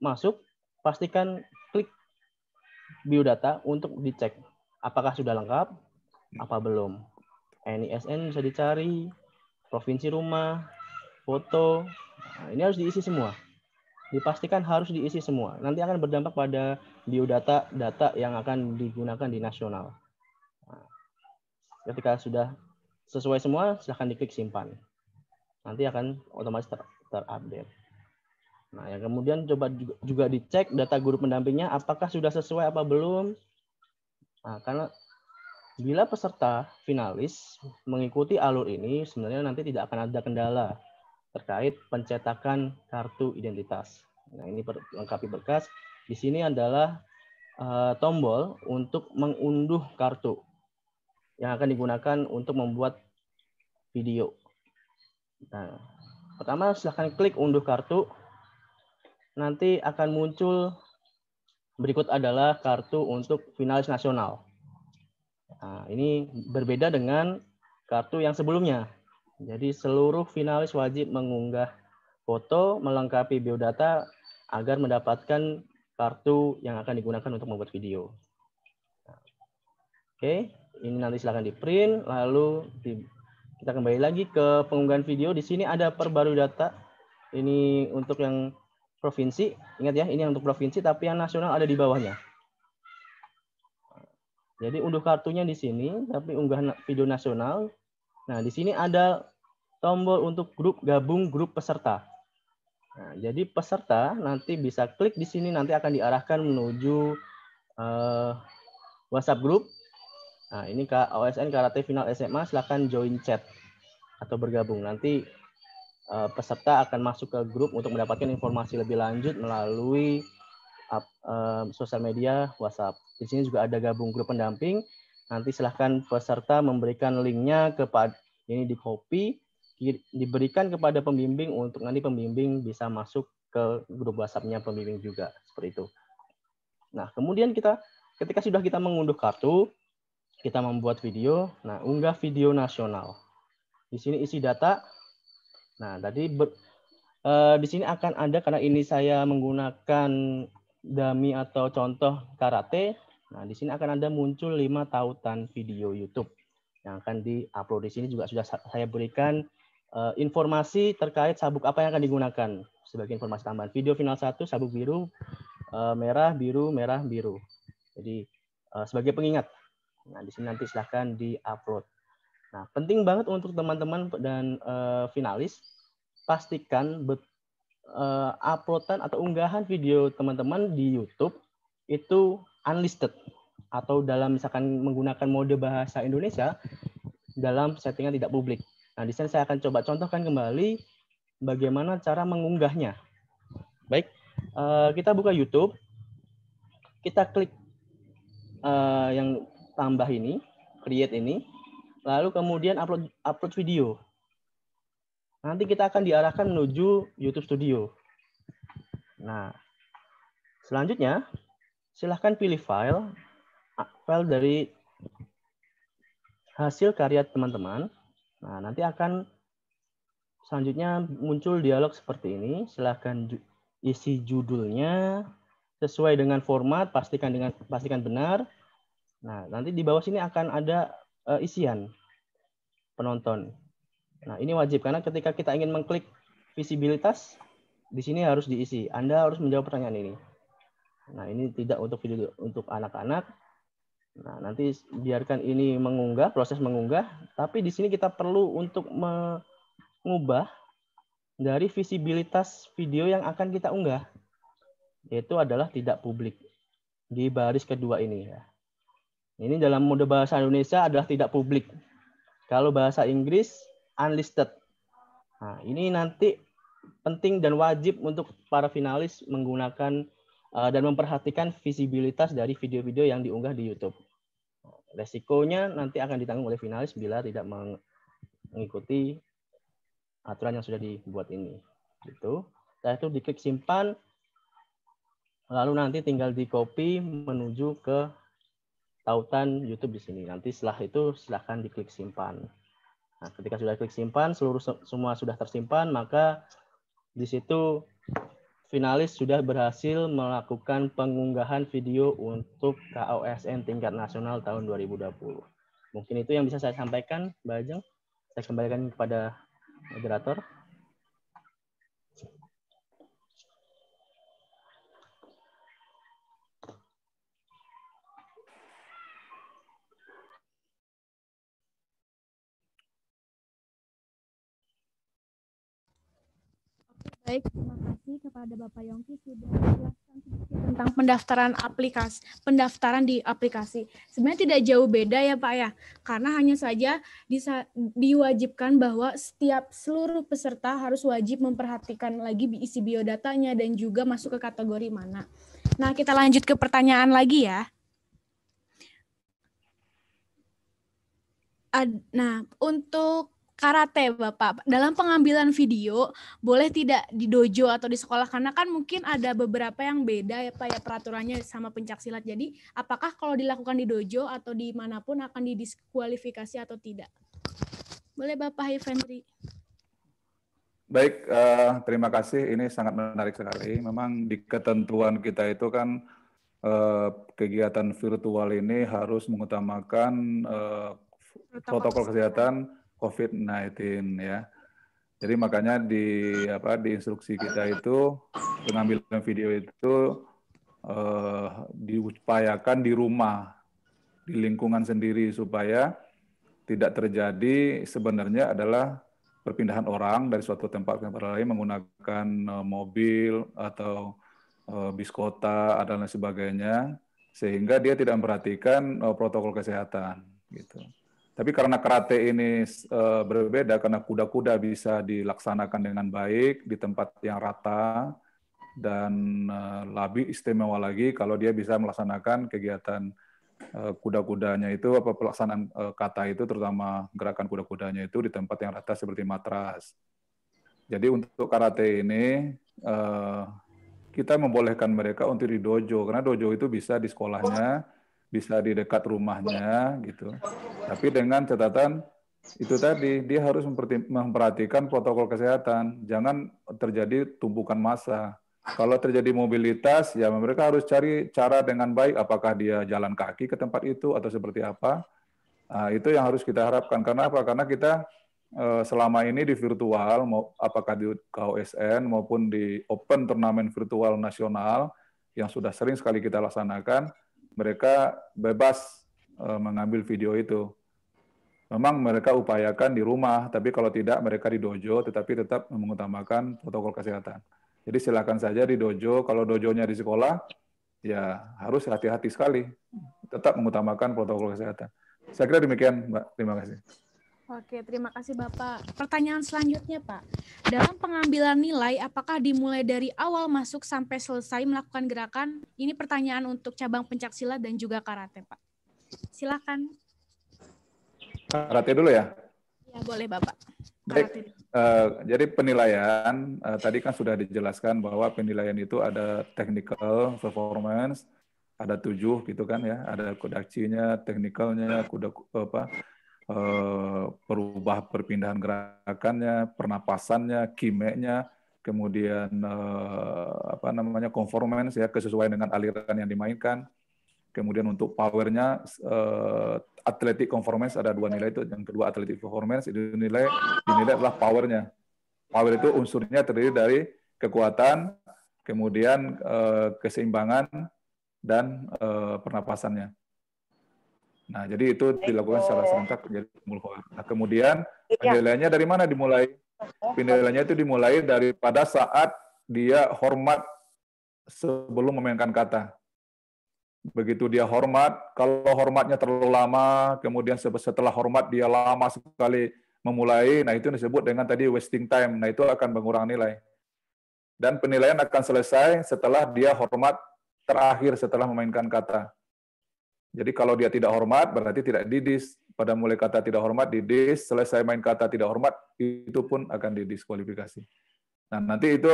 masuk, pastikan klik biodata untuk dicek apakah sudah lengkap, apa belum. NISN bisa dicari, provinsi rumah, foto. Nah, ini harus diisi semua. Dipastikan harus diisi semua. Nanti akan berdampak pada biodata data yang akan digunakan di nasional. Nah, ketika sudah sesuai semua, silahkan diklik simpan. Nanti akan otomatis terupdate. Nah, yang kemudian coba juga dicek data guru pendampingnya apakah sudah sesuai apa belum. Nah, karena bila peserta finalis mengikuti alur ini, sebenarnya nanti tidak akan ada kendala terkait pencetakan kartu identitas. Nah, ini melengkapi berkas. Di sini adalah tombol untuk mengunduh kartu yang akan digunakan untuk membuat video. Nah, pertama silahkan klik unduh kartu. Nanti akan muncul berikut adalah kartu untuk finalis nasional. Nah, ini berbeda dengan kartu yang sebelumnya. Jadi seluruh finalis wajib mengunggah foto melengkapi biodata agar mendapatkan kartu yang akan digunakan untuk membuat video. Oke, ini nanti silakan di print, lalu kita kembali lagi ke pengunggahan video. Di sini ada perbarui data. Ini untuk yang provinsi, ingat ya, ini untuk provinsi, tapi yang nasional ada di bawahnya. Jadi unduh kartunya di sini, tapi unggah video nasional. Nah, di sini ada tombol untuk grup gabung grup peserta. Nah, jadi peserta nanti bisa klik di sini, nanti akan diarahkan menuju WhatsApp group. Nah, ini OSN Karate Final SMA, silakan join chat atau bergabung. Nanti peserta akan masuk ke grup untuk mendapatkan informasi lebih lanjut melalui sosial media WhatsApp. Di sini juga ada gabung grup pendamping. Nanti silahkan peserta memberikan linknya kepada ini di copy, diberikan kepada pembimbing untuk nanti pembimbing bisa masuk ke grup WhatsApp-nya pembimbing juga seperti itu. Nah, kemudian ketika sudah kita mengunduh kartu, kita membuat video. Nah, unggah video nasional. Di sini isi data. Nah, tadi Di sini akan ada, karena ini saya menggunakan dummy atau contoh karate. Nah, di sini akan ada muncul 5 tautan video YouTube yang akan di-upload. Di sini juga sudah saya berikan informasi terkait sabuk apa yang akan digunakan sebagai informasi tambahan. Video final 1 sabuk biru, merah, biru, merah, biru. Jadi sebagai pengingat. Nah, di sini nanti silahkan di-upload. Nah, penting banget untuk teman-teman dan finalis, pastikan uploadan atau unggahan video teman-teman di YouTube itu unlisted atau dalam misalkan menggunakan mode bahasa Indonesia dalam settingan tidak publik. Nah, di sini saya akan coba contohkan kembali bagaimana cara mengunggahnya. Baik, kita buka YouTube, kita klik yang tambah ini, create ini, lalu kemudian upload video. Nanti kita akan diarahkan menuju YouTube Studio. Nah, selanjutnya silahkan pilih file dari hasil karya teman-teman. Nah, nanti akan selanjutnya muncul dialog seperti ini. Silahkan isi judulnya sesuai dengan format, pastikan benar. Nah, nanti di bawah sini akan ada isian penonton. Nah, ini wajib karena ketika kita ingin mengklik visibilitas, di sini harus diisi. Anda harus menjawab pertanyaan ini. Nah, ini tidak untuk video untuk anak-anak. Nah, nanti biarkan ini mengunggah, proses mengunggah, tapi di sini kita perlu untuk mengubah dari visibilitas video yang akan kita unggah, yaitu adalah tidak publik di baris kedua ini ya. Ini dalam mode bahasa Indonesia adalah tidak publik. Kalau bahasa Inggris unlisted. Nah, ini nanti penting dan wajib untuk para finalis menggunakan dan memperhatikan visibilitas dari video-video yang diunggah di YouTube. Resikonya nanti akan ditanggung oleh finalis bila tidak mengikuti aturan yang sudah dibuat ini. Gitu. Setelah itu diklik simpan, lalu nanti tinggal di copy menuju ke tautan YouTube di sini. Nanti setelah itu silahkan diklik simpan. Nah, ketika sudah klik simpan, semua sudah tersimpan, maka di situ finalis sudah berhasil melakukan pengunggahan video untuk KOSN tingkat nasional tahun 2020. Mungkin itu yang bisa saya sampaikan, Mbak Ajeng. Saya kembalikan kepada moderator. Baik, terima kasih kepada Bapak Yongki sudah menjelaskan sedikit tentang pendaftaran di aplikasi. Sebenarnya tidak jauh beda ya Pak ya, karena hanya saja diwajibkan bahwa seluruh peserta harus wajib memperhatikan lagi isi biodatanya dan juga masuk ke kategori mana. Nah, kita lanjut ke pertanyaan lagi ya. Nah, untuk karate Bapak, dalam pengambilan video boleh tidak di dojo atau di sekolah, karena kan mungkin ada beberapa yang beda ya Pak ya peraturannya sama pencaksilat. Jadi apakah kalau dilakukan di dojo atau dimanapun akan didiskualifikasi atau tidak? Boleh Bapak Hifendri. Baik, terima kasih. Ini sangat menarik sekali. Memang di ketentuan kita itu kan kegiatan virtual ini harus mengutamakan protokol kesehatan COVID-19 ya. Jadi makanya di instruksi kita itu pengambilan video itu diupayakan di rumah, di lingkungan sendiri supaya tidak terjadi sebenarnya adalah perpindahan orang dari suatu tempat ke tempat lain menggunakan mobil atau bis kota dan lain sebagainya, sehingga dia tidak memperhatikan protokol kesehatan gitu. Tapi karena karate ini berbeda, karena kuda-kuda bisa dilaksanakan dengan baik di tempat yang rata, dan lebih istimewa lagi kalau dia bisa melaksanakan kegiatan kuda-kudanya itu, pelaksanaan kata itu, terutama gerakan kuda-kudanya itu di tempat yang rata seperti matras. Jadi untuk karate ini, kita membolehkan mereka untuk di dojo, karena dojo itu bisa di sekolahnya, bisa di dekat rumahnya gitu. Tapi dengan catatan itu tadi, dia harus memperhatikan protokol kesehatan. Jangan terjadi tumpukan massa. Kalau terjadi mobilitas, ya mereka harus cari cara dengan baik, apakah dia jalan kaki ke tempat itu atau seperti apa. Nah, itu yang harus kita harapkan. Karena apa? Karena kita selama ini di virtual, apakah di KOSN maupun di Open Turnamen Virtual Nasional, yang sudah sering sekali kita laksanakan, mereka bebas mengambil video itu. Memang mereka upayakan di rumah, tapi kalau tidak mereka di dojo, tetapi tetap mengutamakan protokol kesehatan. Jadi silakan saja di dojo, kalau dojonya di sekolah, ya harus hati-hati sekali, tetap mengutamakan protokol kesehatan. Saya kira demikian, Mbak. Terima kasih. Oke, terima kasih Bapak. Pertanyaan selanjutnya, Pak. Dalam pengambilan nilai, apakah dimulai dari awal masuk sampai selesai melakukan gerakan? Ini pertanyaan untuk cabang pencaksilat dan juga karate, Pak. Silakan. Karate dulu ya? Ya, boleh Bapak. Baik, jadi penilaian, tadi kan sudah dijelaskan bahwa penilaian itu ada technical performance, ada 7 gitu kan ya, ada kodaksinya, teknikalnya, perubah perpindahan gerakannya, pernapasannya, kimeknya, kemudian conformance ya, kesesuaian dengan aliran yang dimainkan. Kemudian untuk powernya, athletic conformance ada 2 nilai itu. Yang kedua athletic performance itu dinilai adalah powernya. Power itu unsurnya terdiri dari kekuatan, kemudian keseimbangan dan pernapasannya. Nah, jadi itu dilakukan secara serentak. Nah, kemudian penilaiannya dari mana dimulai? Penilaiannya itu dimulai daripada saat dia hormat sebelum memainkan kata. Begitu dia hormat, kalau hormatnya terlalu lama, kemudian setelah hormat dia lama sekali memulai, nah itu disebut dengan tadi wasting time, nah itu akan mengurangi nilai. Dan penilaian akan selesai setelah dia hormat terakhir setelah memainkan kata. Jadi kalau dia tidak hormat, berarti tidak didis. Pada mulai kata tidak hormat, didis. Selesai main kata tidak hormat, itu pun akan didiskualifikasi. Nah, nanti itu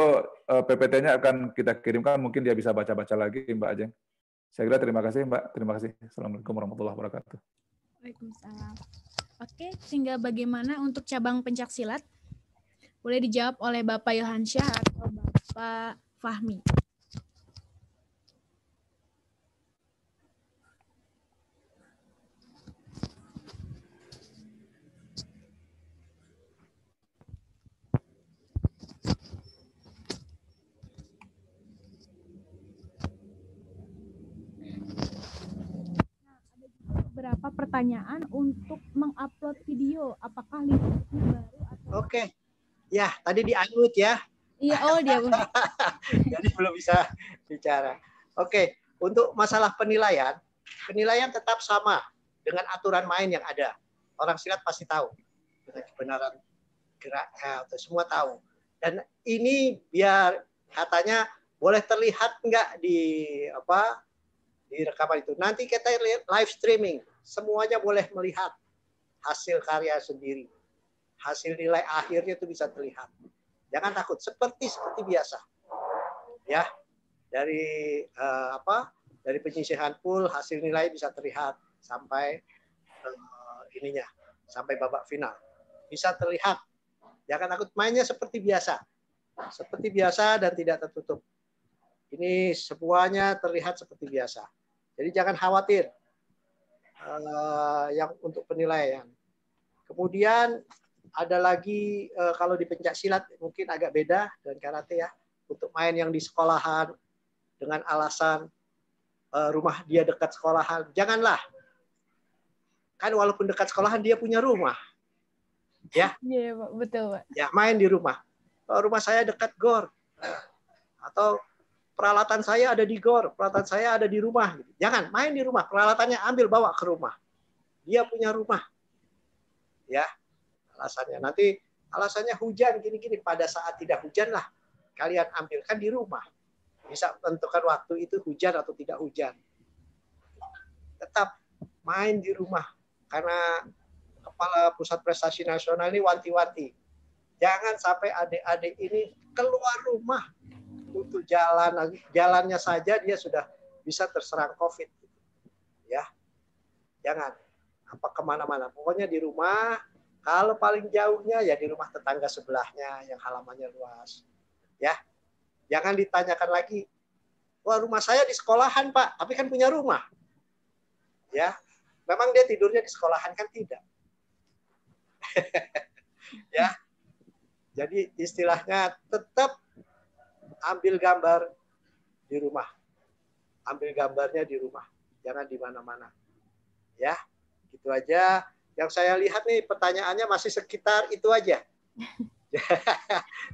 PPT-nya akan kita kirimkan, mungkin dia bisa baca-baca lagi, Mbak Ajeng. Saya kira terima kasih, Mbak. Terima kasih. Assalamualaikum warahmatullahi wabarakatuh. Waalaikumsalam. Oke, sehingga bagaimana untuk cabang pencaksilat? Boleh dijawab oleh Bapak Yohansyah atau Bapak Fahmi. Beberapa pertanyaan untuk mengupload video. Apakah linknya baru atau? Oke. Ya, tadi di-unmute ya. Iya, oh dia. Jadi belum bisa bicara. Oke, untuk masalah penilaian tetap sama dengan aturan main yang ada. Orang silat pasti tahu dengan kebenaran geraknya atau semua tahu. Dan ini biar katanya boleh terlihat enggak di rekaman itu. Nanti kita live streaming, semuanya boleh melihat hasil karya sendiri. Hasil nilai akhirnya itu bisa terlihat. Jangan takut, seperti biasa. Ya. Dari dari penyisihan pool hasil nilai bisa terlihat sampai sampai babak final. Bisa terlihat. Jangan takut, mainnya seperti biasa. Seperti biasa dan tidak tertutup. Ini semuanya terlihat seperti biasa. Jadi jangan khawatir yang untuk penilaian. Kemudian ada lagi kalau di pencaksilat mungkin agak beda dengan karate ya. Untuk main yang di sekolahan dengan alasan rumah dia dekat sekolahan, janganlah. Kan walaupun dekat sekolahan dia punya rumah. Ya. Iya, Pak, betul, Pak. Ya, main di rumah. Rumah saya dekat GOR. Atau peralatan saya ada di GOR, peralatan saya ada di rumah. Jangan main di rumah, peralatannya ambil bawa ke rumah. Dia punya rumah. Ya, alasannya. Nanti alasannya hujan gini-gini. Pada saat tidak hujan lah, kalian ambilkan di rumah. Bisa menentukan waktu itu hujan atau tidak hujan. Tetap main di rumah. Karena Kepala Pusat Prestasi Nasional ini wanti-wanti. Jangan sampai adik-adik ini keluar rumah. Untuk jalannya saja dia sudah bisa terserang COVID. Ya, jangan kemana-mana. Pokoknya di rumah. Kalau paling jauhnya ya di rumah tetangga sebelahnya yang halamannya luas. Ya, jangan ditanyakan lagi, wah rumah saya di sekolahan Pak, tapi kan punya rumah. Ya, memang dia tidurnya di sekolahan kan tidak. Ya, jadi istilahnya tetap ambil gambar di rumah. Ambil gambarnya di rumah, jangan di mana-mana. Ya, gitu aja. Yang saya lihat nih pertanyaannya masih sekitar itu aja.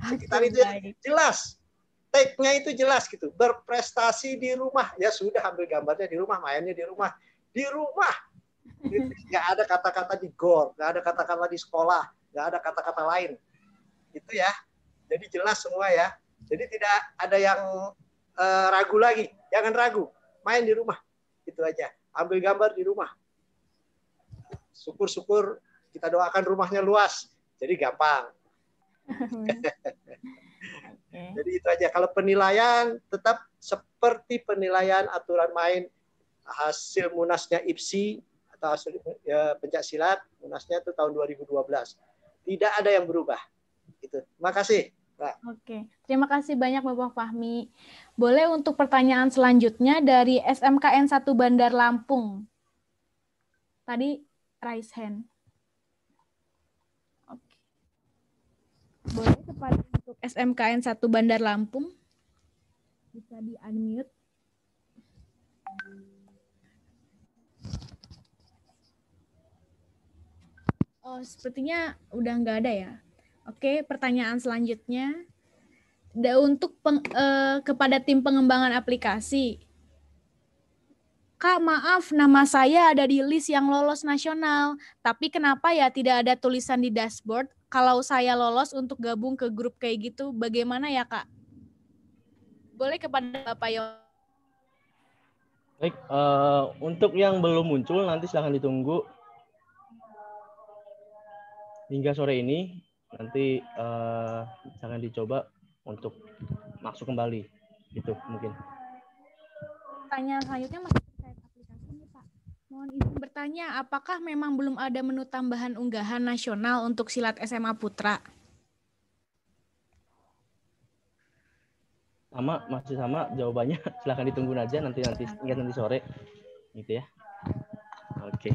Sekitar itu jelas. Take-nya itu jelas gitu. Berprestasi di rumah. Ya sudah, ambil gambarnya di rumah, mainnya di rumah. Di rumah. Nggak ada kata-kata di gor, nggak ada kata-kata di sekolah, nggak ada kata-kata lain. Itu ya. Jadi jelas semua ya. Jadi tidak ada yang ragu lagi. Jangan ragu. Main di rumah. Itu aja. Ambil gambar di rumah. Syukur-syukur kita doakan rumahnya luas. Jadi gampang. Jadi itu aja. Kalau penilaian tetap seperti penilaian aturan main hasil munasnya IPSI atau hasil pencak silat, munasnya itu tahun 2012. Tidak ada yang berubah. Itu. Terima kasih. Nah. Oke, terima kasih banyak Bapak Fahmi. Boleh untuk pertanyaan selanjutnya dari SMKN 1 Bandar Lampung. Tadi raise hand. Oke. Boleh kepada untuk SMKN 1 Bandar Lampung. Bisa di-unmute. Oh, sepertinya udah nggak ada ya. Oke, pertanyaan selanjutnya. Untuk kepada tim pengembangan aplikasi. Kak, maaf, nama saya ada di list yang lolos nasional. Tapi kenapa ya tidak ada tulisan di dashboard? Kalau saya lolos untuk gabung ke grup kayak gitu, bagaimana ya, Kak? Boleh kepada Bapak Yo. Baik, untuk yang belum muncul nanti silahkan ditunggu hingga sore ini. Nanti jangan dicoba untuk masuk kembali, itu mungkin. Pertanyaan selanjutnya masih terkait aplikasi nih Pak. Mohon izin bertanya, apakah memang belum ada menu tambahan unggahan nasional untuk silat SMA Putra? Masih sama jawabannya. Silahkan ditunggu aja nanti sore, gitu ya. Oke.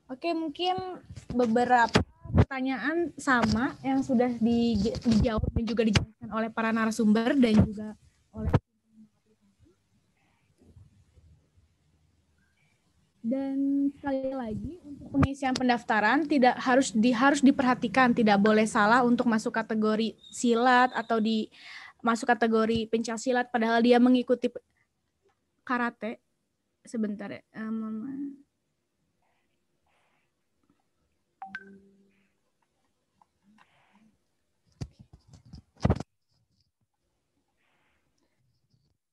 Oke, mungkin beberapa pertanyaan sama yang sudah dijawab dan juga dijelaskan oleh para narasumber dan juga oleh dan sekali lagi untuk pengisian pendaftaran harus diperhatikan, tidak boleh salah untuk masuk kategori silat atau masuk kategori pencak silat padahal dia mengikuti karate. Sebentar ya.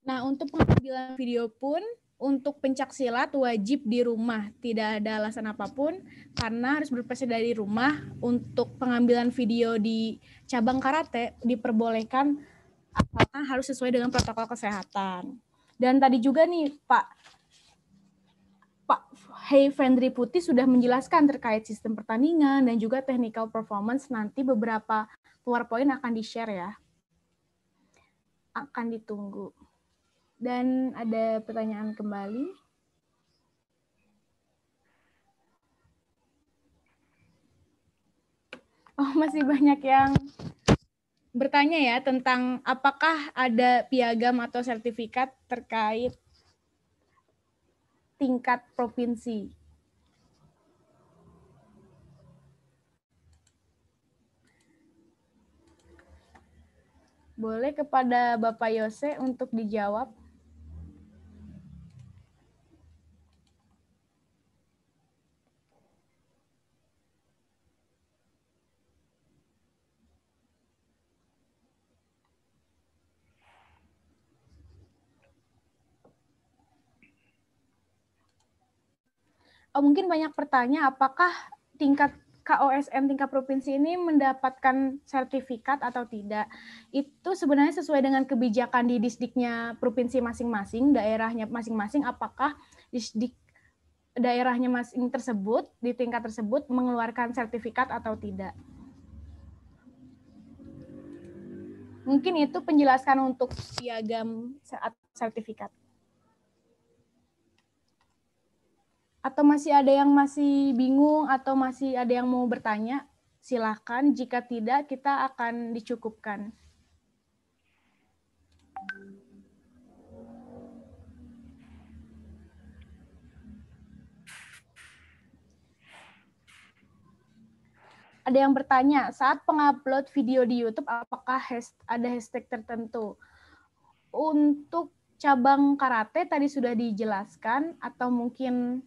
Nah, untuk pengambilan video pun untuk pencak silat wajib di rumah, tidak ada alasan apapun karena harus berprestasi dari rumah. Untuk pengambilan video di cabang karate diperbolehkan asalkan harus sesuai dengan protokol kesehatan. Dan tadi juga nih Pak Fendri Putih sudah menjelaskan terkait sistem pertandingan dan juga technical performance. Nanti beberapa PowerPoint akan di-share ya. Akan ditunggu. Dan ada pertanyaan kembali. Oh, masih banyak yang bertanya ya tentang apakah ada piagam atau sertifikat terkait tingkat provinsi. Boleh kepada Bapak Yose untuk dijawab. Mungkin banyak pertanyaan apakah tingkat KOSN tingkat provinsi ini mendapatkan sertifikat atau tidak. Itu sebenarnya sesuai dengan kebijakan di disdiknya provinsi masing-masing, daerahnya masing-masing, apakah disdik daerahnya masing tersebut, di tingkat tersebut mengeluarkan sertifikat atau tidak. Mungkin itu penjelasan untuk piagam sertifikat. Atau masih ada yang masih bingung atau masih ada yang mau bertanya? Silakan. Jika tidak, kita akan dicukupkan. Ada yang bertanya, saat pengupload video di YouTube, apakah ada hashtag tertentu? Untuk cabang karate tadi sudah dijelaskan, atau mungkin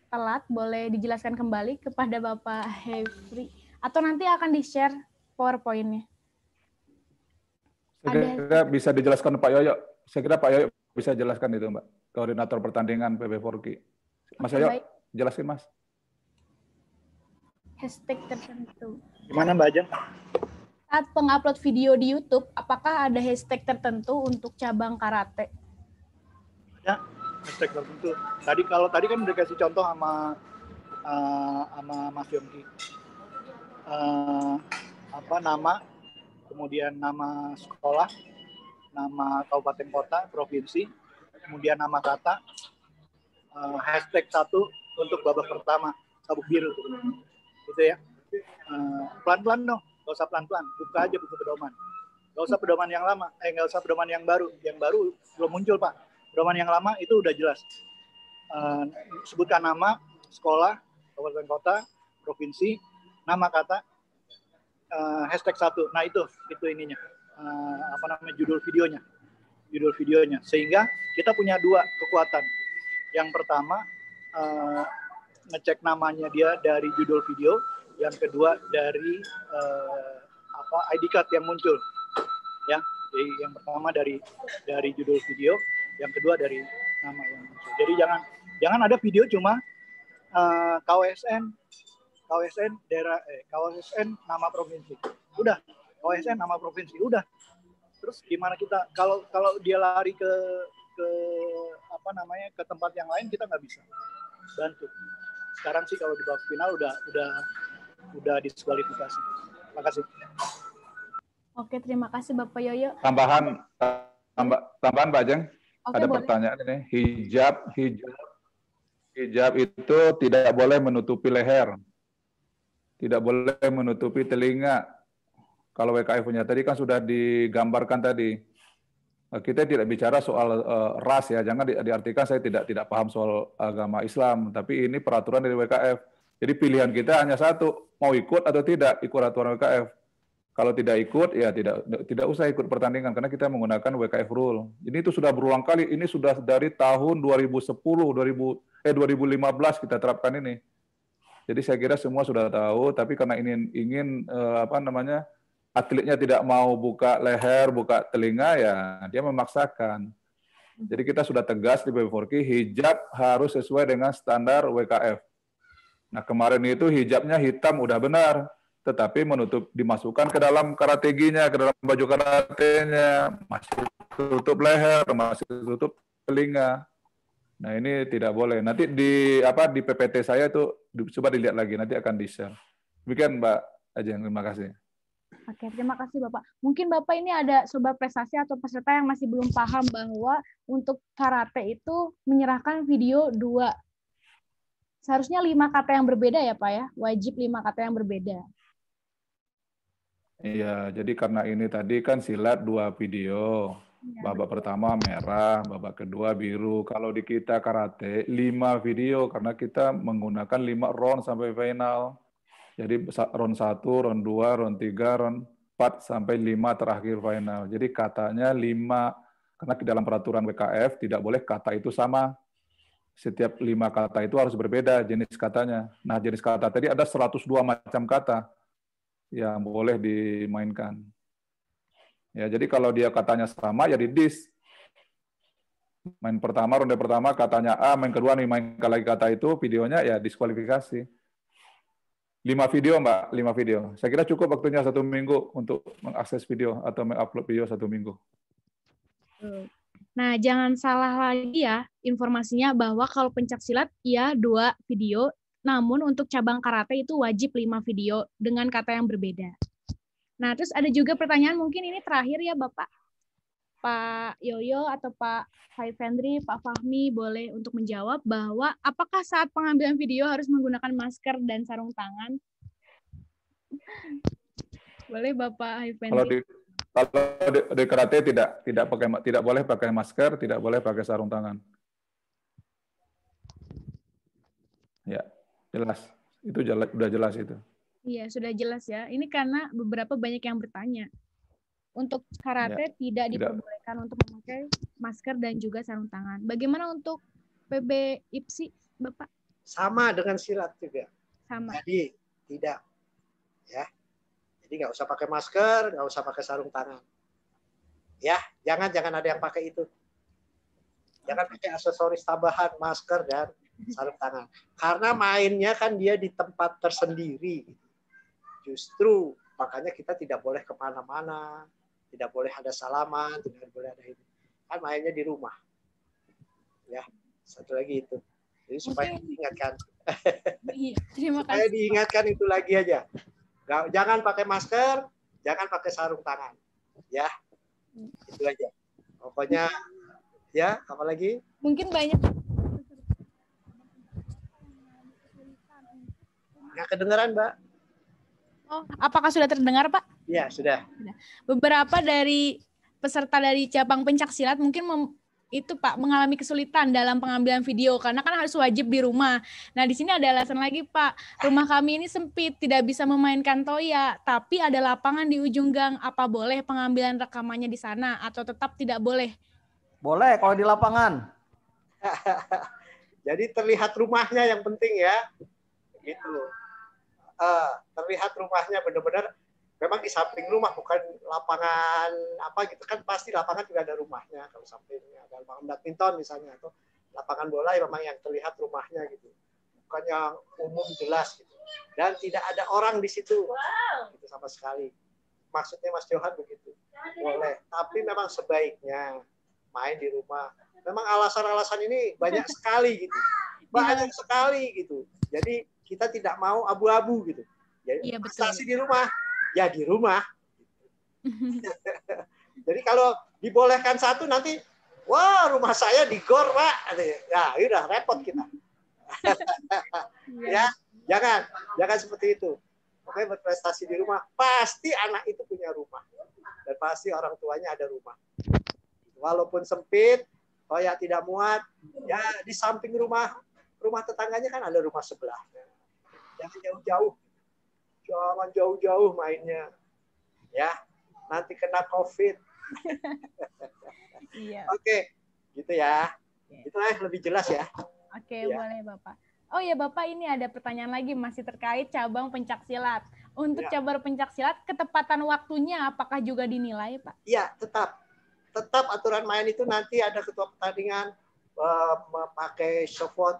telat, boleh dijelaskan kembali kepada Bapak Hefri, atau nanti akan di-share PowerPoint-nya. Saya kira bisa dijelaskan Pak Yoyo. Saya kira Pak Yoyo bisa jelaskan itu, Mbak. Koordinator pertandingan PB Forki. Mas Yoyo, jelasin Mas. Hashtag tertentu. Gimana Mbak Ajeng? Saat pengupload video di YouTube, apakah ada hashtag tertentu untuk cabang karate? Ada hashtag tertentu. Tadi kan udah kasih contoh sama Mas Yongki. Nama, kemudian nama sekolah, nama kabupaten kota, provinsi, kemudian nama kata, hashtag 1 untuk babak pertama, sabuk biru. Gitu ya. Pelan-pelan dong, nggak usah pelan-pelan, buka aja buku pedoman. Nggak usah pedoman yang lama, nggak usah pedoman yang baru. Yang baru belum muncul Pak. Pedoman yang lama itu udah jelas. Sebutkan nama, sekolah, kabupaten kota, provinsi, nama kata, hashtag 1. Nah itu ininya, judul videonya. Sehingga kita punya 2 kekuatan. Yang pertama, ngecek namanya dia dari judul video, yang kedua dari ID card yang muncul, ya. Jadi yang pertama dari judul video, yang kedua dari nama yang muncul. Jadi jangan ada video cuma KWSN daerah, KWSN nama provinsi, udah KWSN nama provinsi, udah. Terus gimana kita kalau dia lari ke tempat yang lain, kita nggak bisa bantu. Sekarang sih kalau di babak final udah diskualifikasi. Terima kasih. Oke, terima kasih Bapak Yoyo. Tambahan Mbak Ajeng. Oke, ada boleh. Pertanyaan ini. Hijab itu tidak boleh menutupi leher. Tidak boleh menutupi telinga. Kalau WKF punya tadi kan sudah digambarkan tadi. Kita tidak bicara soal ras ya, jangan diartikan saya tidak paham soal agama Islam, tapi ini peraturan dari WKF. Jadi pilihan kita hanya satu, mau ikut atau tidak ikut aturan WKF. Kalau tidak ikut ya tidak usah ikut pertandingan karena kita menggunakan WKF rule. Ini itu sudah berulang kali, ini sudah dari tahun 2015 kita terapkan ini. Jadi saya kira semua sudah tahu, tapi karena ingin atletnya tidak mau buka leher, buka telinga, ya dia memaksakan. Jadi kita sudah tegas di PB Forki, hijab harus sesuai dengan standar WKF. Nah kemarin itu hijabnya hitam udah benar, tetapi dimasukkan ke dalam karateginya, ke dalam baju karatenya, masih tutup leher, masih tutup telinga. Nah ini tidak boleh. Nanti di PPT saya itu coba dilihat lagi, nanti akan di-share. Demikian Mbak Ajeng, terima kasih. Oke, terima kasih Bapak. Mungkin Bapak ini ada sobat prestasi atau peserta yang masih belum paham bahwa untuk karate itu menyerahkan video 2. Seharusnya 5 kata yang berbeda ya Pak ya? Wajib 5 kata yang berbeda. Iya, jadi karena ini tadi kan silat 2 video. Ya, babak pertama merah, babak kedua biru. Kalau di kita karate 5 video karena kita menggunakan 5 round sampai final. Jadi round 1, round 2, round 3, round 4 sampai 5 terakhir final. Jadi katanya 5 karena di dalam peraturan WKF tidak boleh kata itu sama. Setiap 5 kata itu harus berbeda jenis katanya. Nah, jenis kata tadi ada 102 macam kata yang boleh dimainkan. Ya, jadi kalau dia katanya sama ya di-dis. Main pertama, ronde pertama katanya A, main kedua nih main lagi kata itu, videonya ya diskualifikasi. 5 video Mbak, 5 video. Saya kira cukup waktunya 1 minggu untuk mengakses video atau mengupload video 1 minggu. Nah, jangan salah lagi ya informasinya bahwa kalau pencak silat ya 2 video, namun untuk cabang karate itu wajib 5 video dengan kata yang berbeda. Nah, terus ada juga pertanyaan mungkin ini terakhir ya Bapak. Pak Yoyo atau Pak Haifendri, Pak Fahmi boleh untuk menjawab bahwa apakah saat pengambilan video harus menggunakan masker dan sarung tangan? Boleh Bapak Haifendri? Kalau di karate tidak boleh pakai masker, tidak boleh pakai sarung tangan. Ya, jelas. Itu sudah jelas itu. Iya, sudah jelas ya. Ini karena beberapa banyak yang bertanya. Untuk karate tidak diperbolehkan untuk memakai masker dan juga sarung tangan. Bagaimana untuk PB IPSI, Bapak? Sama dengan silat juga. Sama. Jadi tidak, ya. Jadi nggak usah pakai masker, nggak usah pakai sarung tangan. Ya, jangan ada yang pakai itu. Jangan pakai aksesoris tambahan masker dan sarung tangan. Karena mainnya kan dia di tempat tersendiri. Justru makanya kita tidak boleh kemana-mana. Tidak boleh ada salaman, tidak boleh ada ini. Kan mainnya di rumah. Ya, satu lagi itu. Jadi supaya diingatkan. Iya, terima kasih. Supaya diingatkan itu lagi aja. Jangan pakai masker, jangan pakai sarung tangan. Ya, itu aja. Pokoknya, ya, apa lagi? Mungkin banyak. Nggak kedengeran, Mbak. Oh, apakah sudah terdengar, Pak? Iya, sudah. Beberapa dari peserta dari cabang pencaksilat mungkin itu Pak mengalami kesulitan dalam pengambilan video karena kan harus wajib di rumah. Nah, di sini ada alasan lagi, Pak. Rumah kami ini sempit, tidak bisa memainkan toya, tapi ada lapangan di ujung gang. Apa boleh pengambilan rekamannya di sana atau tetap tidak boleh? Boleh kalau di lapangan. Jadi terlihat rumahnya yang penting ya. Gitu. Terlihat rumahnya benar-benar memang di samping rumah, bukan lapangan apa gitu kan, pasti lapangan juga ada rumahnya. Kalau sampingnya ada lapangan badminton misalnya atau lapangan bola ya memang yang terlihat rumahnya gitu, bukan yang umum jelas gitu. Dan tidak ada orang di situ gitu sama sekali. Maksudnya Mas Johan begitu. Boleh, tapi memang sebaiknya main di rumah. Memang alasan-alasan ini banyak sekali gitu, banyak sekali gitu. Jadi kita tidak mau abu-abu gitu. Jadi prestasi di rumah. Ya di rumah. Jadi kalau dibolehkan satu nanti, wah rumah saya di gor Pak. Ya udah repot kita. Ya jangan seperti itu. Oke, berprestasi di rumah. Pasti anak itu punya rumah dan pasti orang tuanya ada rumah. Walaupun sempit, ya tidak muat, ya di samping rumah tetangganya kan ada rumah sebelah. Jangan jauh-jauh. Jangan jauh-jauh mainnya. Ya, nanti kena COVID. Iya. Oke, gitu ya. Itulah lebih jelas ya. Oke, ya. Boleh Bapak. Oh ya Bapak, ini ada pertanyaan lagi masih terkait cabang pencaksilat. Untuk cabang pencaksilat, ketepatan waktunya apakah juga dinilai Pak? Iya, tetap aturan main itu nanti ada ketua pertandingan memakai shotput.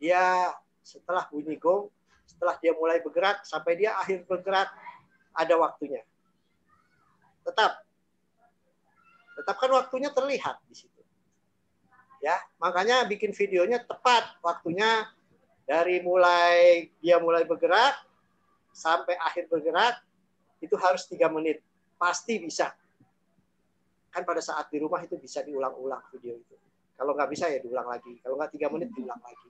Dia setelah bunyi gong, setelah dia mulai bergerak sampai dia akhir bergerak ada waktunya. Tetapkan waktunya terlihat di situ. Ya, makanya bikin videonya tepat waktunya dari dia mulai bergerak sampai akhir bergerak itu harus 3 menit. Pasti bisa. Kan pada saat di rumah itu bisa diulang-ulang video itu. Kalau nggak bisa ya diulang lagi. Kalau nggak 3 menit diulang lagi.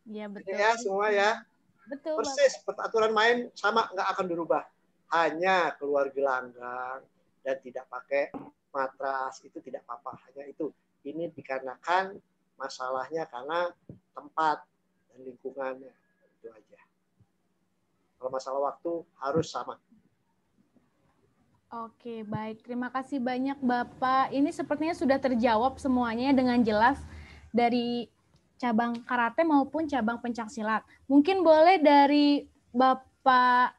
Iya betul. Ya semua ya. Betul. Persis aturan main sama, nggak akan berubah. Hanya keluar gelanggang dan tidak pakai matras itu tidak apa-apa. Hanya itu. Ini dikarenakan masalahnya karena tempat dan lingkungannya. Itu aja. Kalau masalah waktu harus sama. Oke, baik. Terima kasih banyak Bapak. Ini sepertinya sudah terjawab semuanya dengan jelas dari cabang karate maupun cabang pencaksilat. Mungkin boleh dari Bapak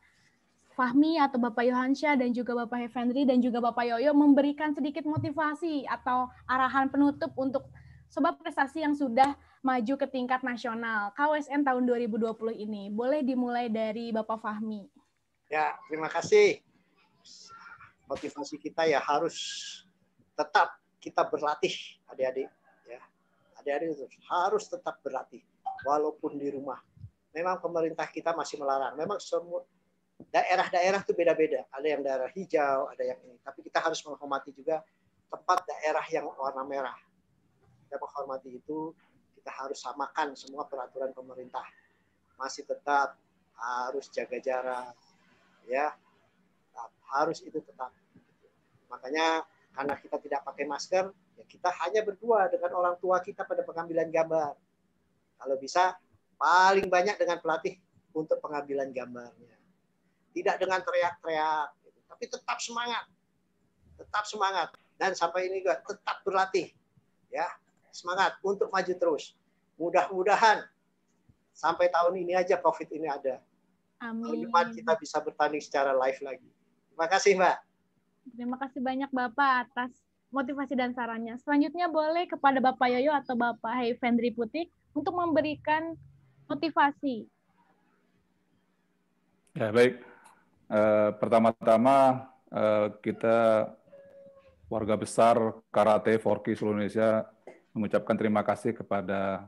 Fahmi atau Bapak Yohansyah dan juga Bapak Haifendri dan juga Bapak Yoyo memberikan sedikit motivasi atau arahan penutup untuk sobat prestasi yang sudah maju ke tingkat nasional KWSN tahun 2020 ini. Boleh dimulai dari Bapak Fahmi. Ya, terima kasih. Motivasi kita ya harus tetap kita berlatih, adik-adik. Ya, adik-adik harus tetap berlatih, walaupun di rumah. Memang pemerintah kita masih melarang. Memang daerah-daerah itu beda-beda. Ada yang daerah hijau, ada yang ini. Tapi kita harus menghormati juga tempat daerah yang warna merah. Kita menghormati itu, kita harus samakan semua peraturan pemerintah. Masih tetap harus jaga jarak, ya, harus itu tetap. Makanya karena kita tidak pakai masker, ya kita hanya berdua dengan orang tua kita pada pengambilan gambar. Kalau bisa paling banyak dengan pelatih untuk pengambilan gambarnya. Tidak dengan teriak-teriak, tapi tetap semangat. Tetap semangat. Dan sampai ini juga tetap berlatih. Ya, semangat untuk maju terus. Mudah-mudahan sampai tahun ini aja COVID ini ada. Amin. Tahun depan kita bisa bertanding secara live lagi. Terima kasih, Mbak. Terima kasih banyak Bapak atas motivasi dan sarannya. Selanjutnya boleh kepada Bapak Yoyo atau Bapak Haifendri Putih untuk memberikan motivasi. Ya, baik. Pertama-tama kita warga besar Karate Forky seluruh Indonesia mengucapkan terima kasih kepada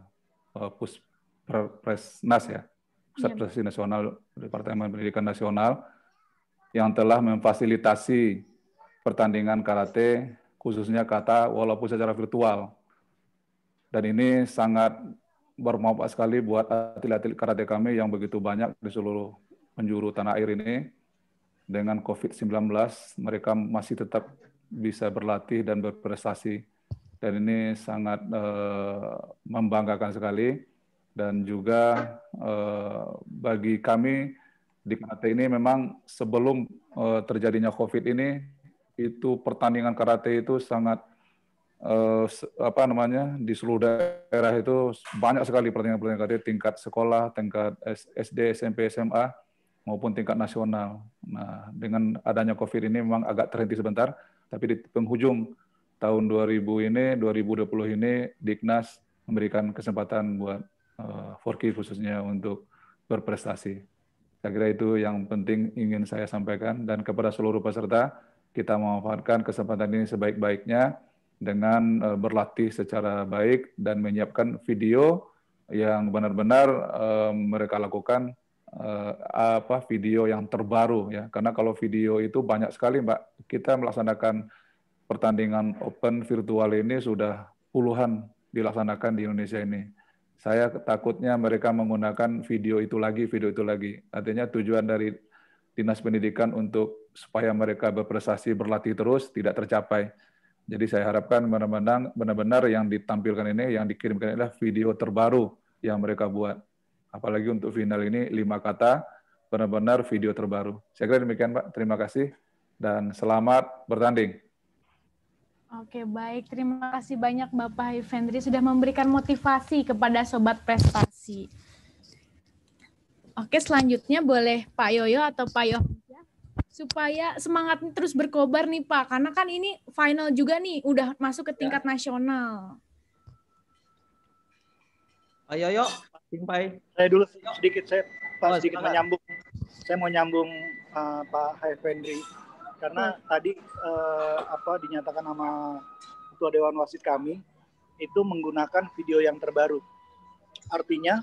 Puspresnas ya, Pusat Prestasi Nasional Departemen Pendidikan Nasional yang telah memfasilitasi pertandingan karate khususnya kata walaupun secara virtual. Dan ini sangat bermanfaat sekali buat atlet-atlet karate kami yang begitu banyak di seluruh penjuru tanah air ini. Dengan COVID-19, mereka masih tetap bisa berlatih dan berprestasi. Dan ini sangat membanggakan sekali. Dan juga bagi kami di karate ini memang sebelum terjadinya COVID ini, itu pertandingan karate itu sangat di seluruh daerah itu banyak sekali pertandingan karate tingkat sekolah, tingkat SD, SMP, SMA, maupun tingkat nasional. Nah, dengan adanya COVID ini memang agak terhenti sebentar, tapi di penghujung tahun 2020 ini Diknas memberikan kesempatan buat Forky khususnya untuk berprestasi. Saya kira itu yang penting ingin saya sampaikan, dan kepada seluruh peserta, kita memanfaatkan kesempatan ini sebaik-baiknya dengan berlatih secara baik dan menyiapkan video yang benar-benar mereka lakukan video yang terbaru ya, karena kalau video itu banyak sekali Mbak. Kita melaksanakan pertandingan open virtual ini sudah puluhan dilaksanakan di Indonesia ini. Saya takutnya mereka menggunakan video itu lagi. Artinya tujuan dari Dinas Pendidikan untuk supaya mereka berprestasi berlatih terus tidak tercapai. Jadi saya harapkan benar-benar yang ditampilkan ini, yang dikirimkan adalah video terbaru yang mereka buat. Apalagi untuk final ini 5 kata, benar-benar video terbaru. Saya kira demikian, Pak. Terima kasih dan selamat bertanding. Oke, baik. Terima kasih banyak Bapak Haifendri sudah memberikan motivasi kepada Sobat Prestasi. Oke, selanjutnya boleh Pak Yoyo atau Pak Yohansyah supaya semangatnya terus berkobar nih Pak, karena kan ini final juga nih, udah masuk ke tingkat nasional. Pak Yoyo, Pak. Saya dulu sedikit, sedikit menyambung. Saya mau nyambung Pak Haifendri karena tadi dinyatakan sama Ketua Dewan Wasit kami itu menggunakan video yang terbaru. Artinya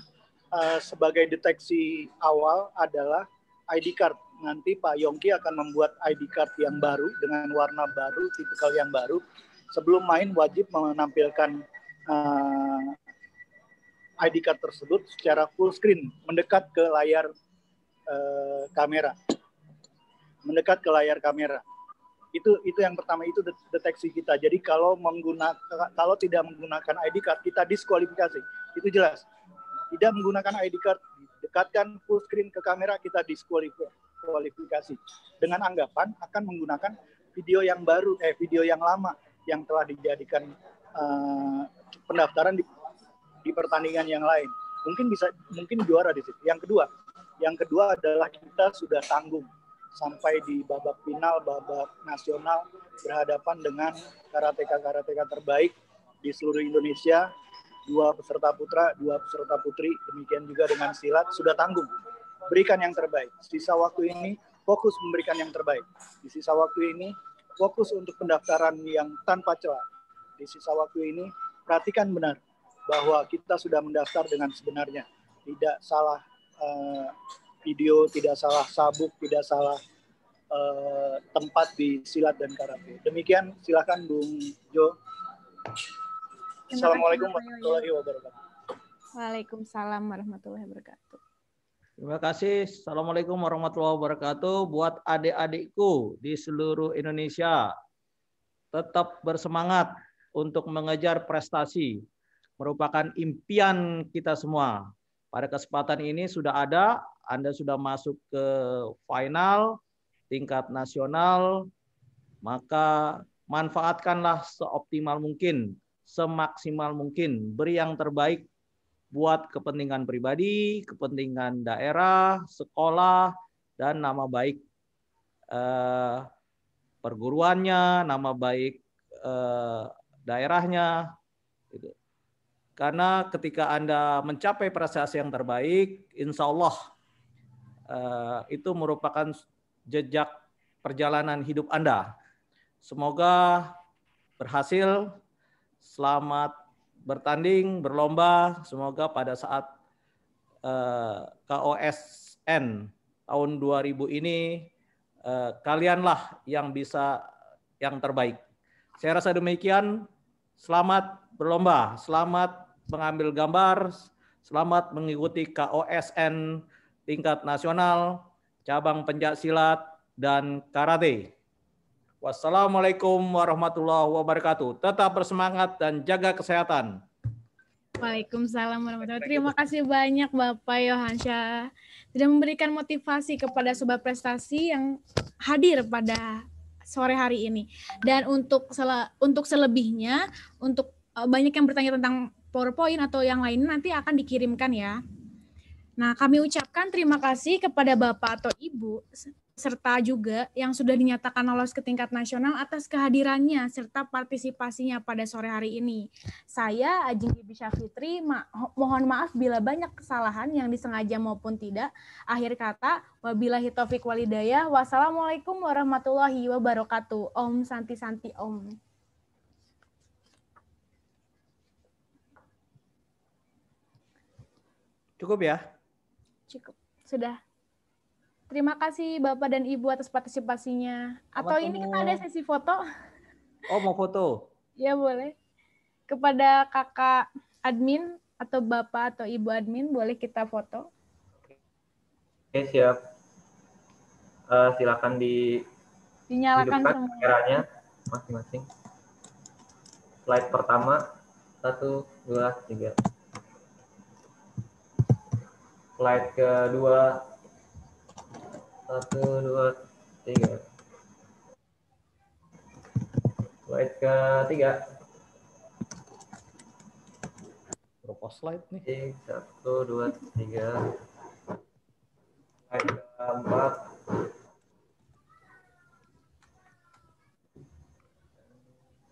sebagai deteksi awal adalah ID card. Nanti Pak Yongki akan membuat ID card yang baru dengan warna baru, tipikal yang baru. Sebelum main wajib menampilkan ID card tersebut secara full screen, mendekat ke layar kamera. Mendekat ke layar kamera. Itu yang pertama, itu deteksi kita. Jadi kalau tidak menggunakan ID card, kita diskualifikasi. Itu jelas. Tidak menggunakan ID card, dekatkan full screen ke kamera, kita diskualifikasi. Dengan anggapan akan menggunakan video yang baru, video yang lama yang telah dijadikan pendaftaran di pertandingan yang lain. Mungkin juara di situ. Yang kedua adalah kita sudah tanggung sampai di babak final, babak nasional, berhadapan dengan karateka terbaik di seluruh Indonesia, 2 peserta putra, 2 peserta putri, demikian juga dengan silat, sudah tanggung. Berikan yang terbaik. Sisa waktu ini fokus memberikan yang terbaik. Di sisa waktu ini fokus untuk pendaftaran yang tanpa celah. Di sisa waktu ini perhatikan benar bahwa kita sudah mendaftar dengan sebenarnya. Tidak salah video, tidak salah sabuk, tidak salah tempat di silat dan karate. Demikian, silakan Bung Jo. Assalamualaikum warahmatullahi wabarakatuh. Waalaikumsalam warahmatullahi wabarakatuh. Terima kasih. Assalamualaikum warahmatullahi wabarakatuh. Buat adik-adikku di seluruh Indonesia, tetap bersemangat untuk mengejar prestasi. Merupakan impian kita semua. Pada kesempatan ini sudah ada, Anda sudah masuk ke final tingkat nasional, maka manfaatkanlah seoptimal mungkin, semaksimal mungkin, beri yang terbaik buat kepentingan pribadi, kepentingan daerah, sekolah, dan nama baik perguruannya, nama baik daerahnya. Gitu. Karena ketika Anda mencapai prestasi yang terbaik, insya Allah itu merupakan jejak perjalanan hidup Anda. Semoga berhasil, selamat bertanding, berlomba. Semoga pada saat KOSN tahun 2000 ini kalianlah yang bisa yang terbaik. Saya rasa demikian. Selamat berlomba, selamat mengambil gambar, selamat mengikuti KOSN tingkat nasional, cabang pencaksilat dan karate. Wassalamualaikum warahmatullahi wabarakatuh. Tetap bersemangat dan jaga kesehatan. Waalaikumsalam warahmatullahi wabarakatuh. Terima kasih banyak Bapak Yohansyah sudah memberikan motivasi kepada sobat prestasi yang hadir pada sore hari ini. Dan untuk selebihnya, untuk banyak yang bertanya tentang PowerPoint atau yang lainnya nanti akan dikirimkan ya. Nah, kami ucapkan terima kasih kepada Bapak atau Ibu serta juga yang sudah dinyatakan lolos ke tingkat nasional atas kehadirannya serta partisipasinya pada sore hari ini. Saya Ajeng Bibi Syafitri, mohon maaf bila banyak kesalahan yang disengaja maupun tidak. Akhir kata, wabillahi taufiq walhidayah. Wassalamualaikum warahmatullahi wabarakatuh. Om Santi Santi Om. Cukup ya? Cukup, sudah. Terima kasih Bapak dan Ibu atas partisipasinya. Atau ini kita ada sesi foto? Oh, mau foto? Ya boleh. Kepada kakak admin atau Bapak atau Ibu admin, boleh kita foto? Oke, siap. Silakan dinyalakan semua kameranya masing-masing. Slide pertama, 1, 2, 3. Slide kedua, 1, 2, 3. Slide ketiga. Berapa slide nih? 1, 2, 3. Slide keempat.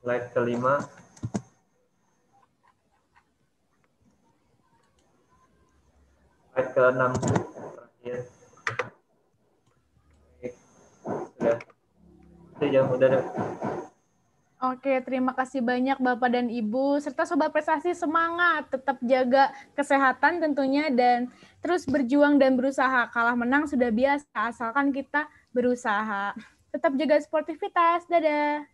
Slide kelima. Slide ke-6 terakhir. Sudah. Oke, terima kasih banyak Bapak dan Ibu serta sobat prestasi, semangat, tetap jaga kesehatan tentunya dan terus berjuang dan berusaha. Kalah menang sudah biasa asalkan kita berusaha. Tetap jaga sportivitas. Dadah.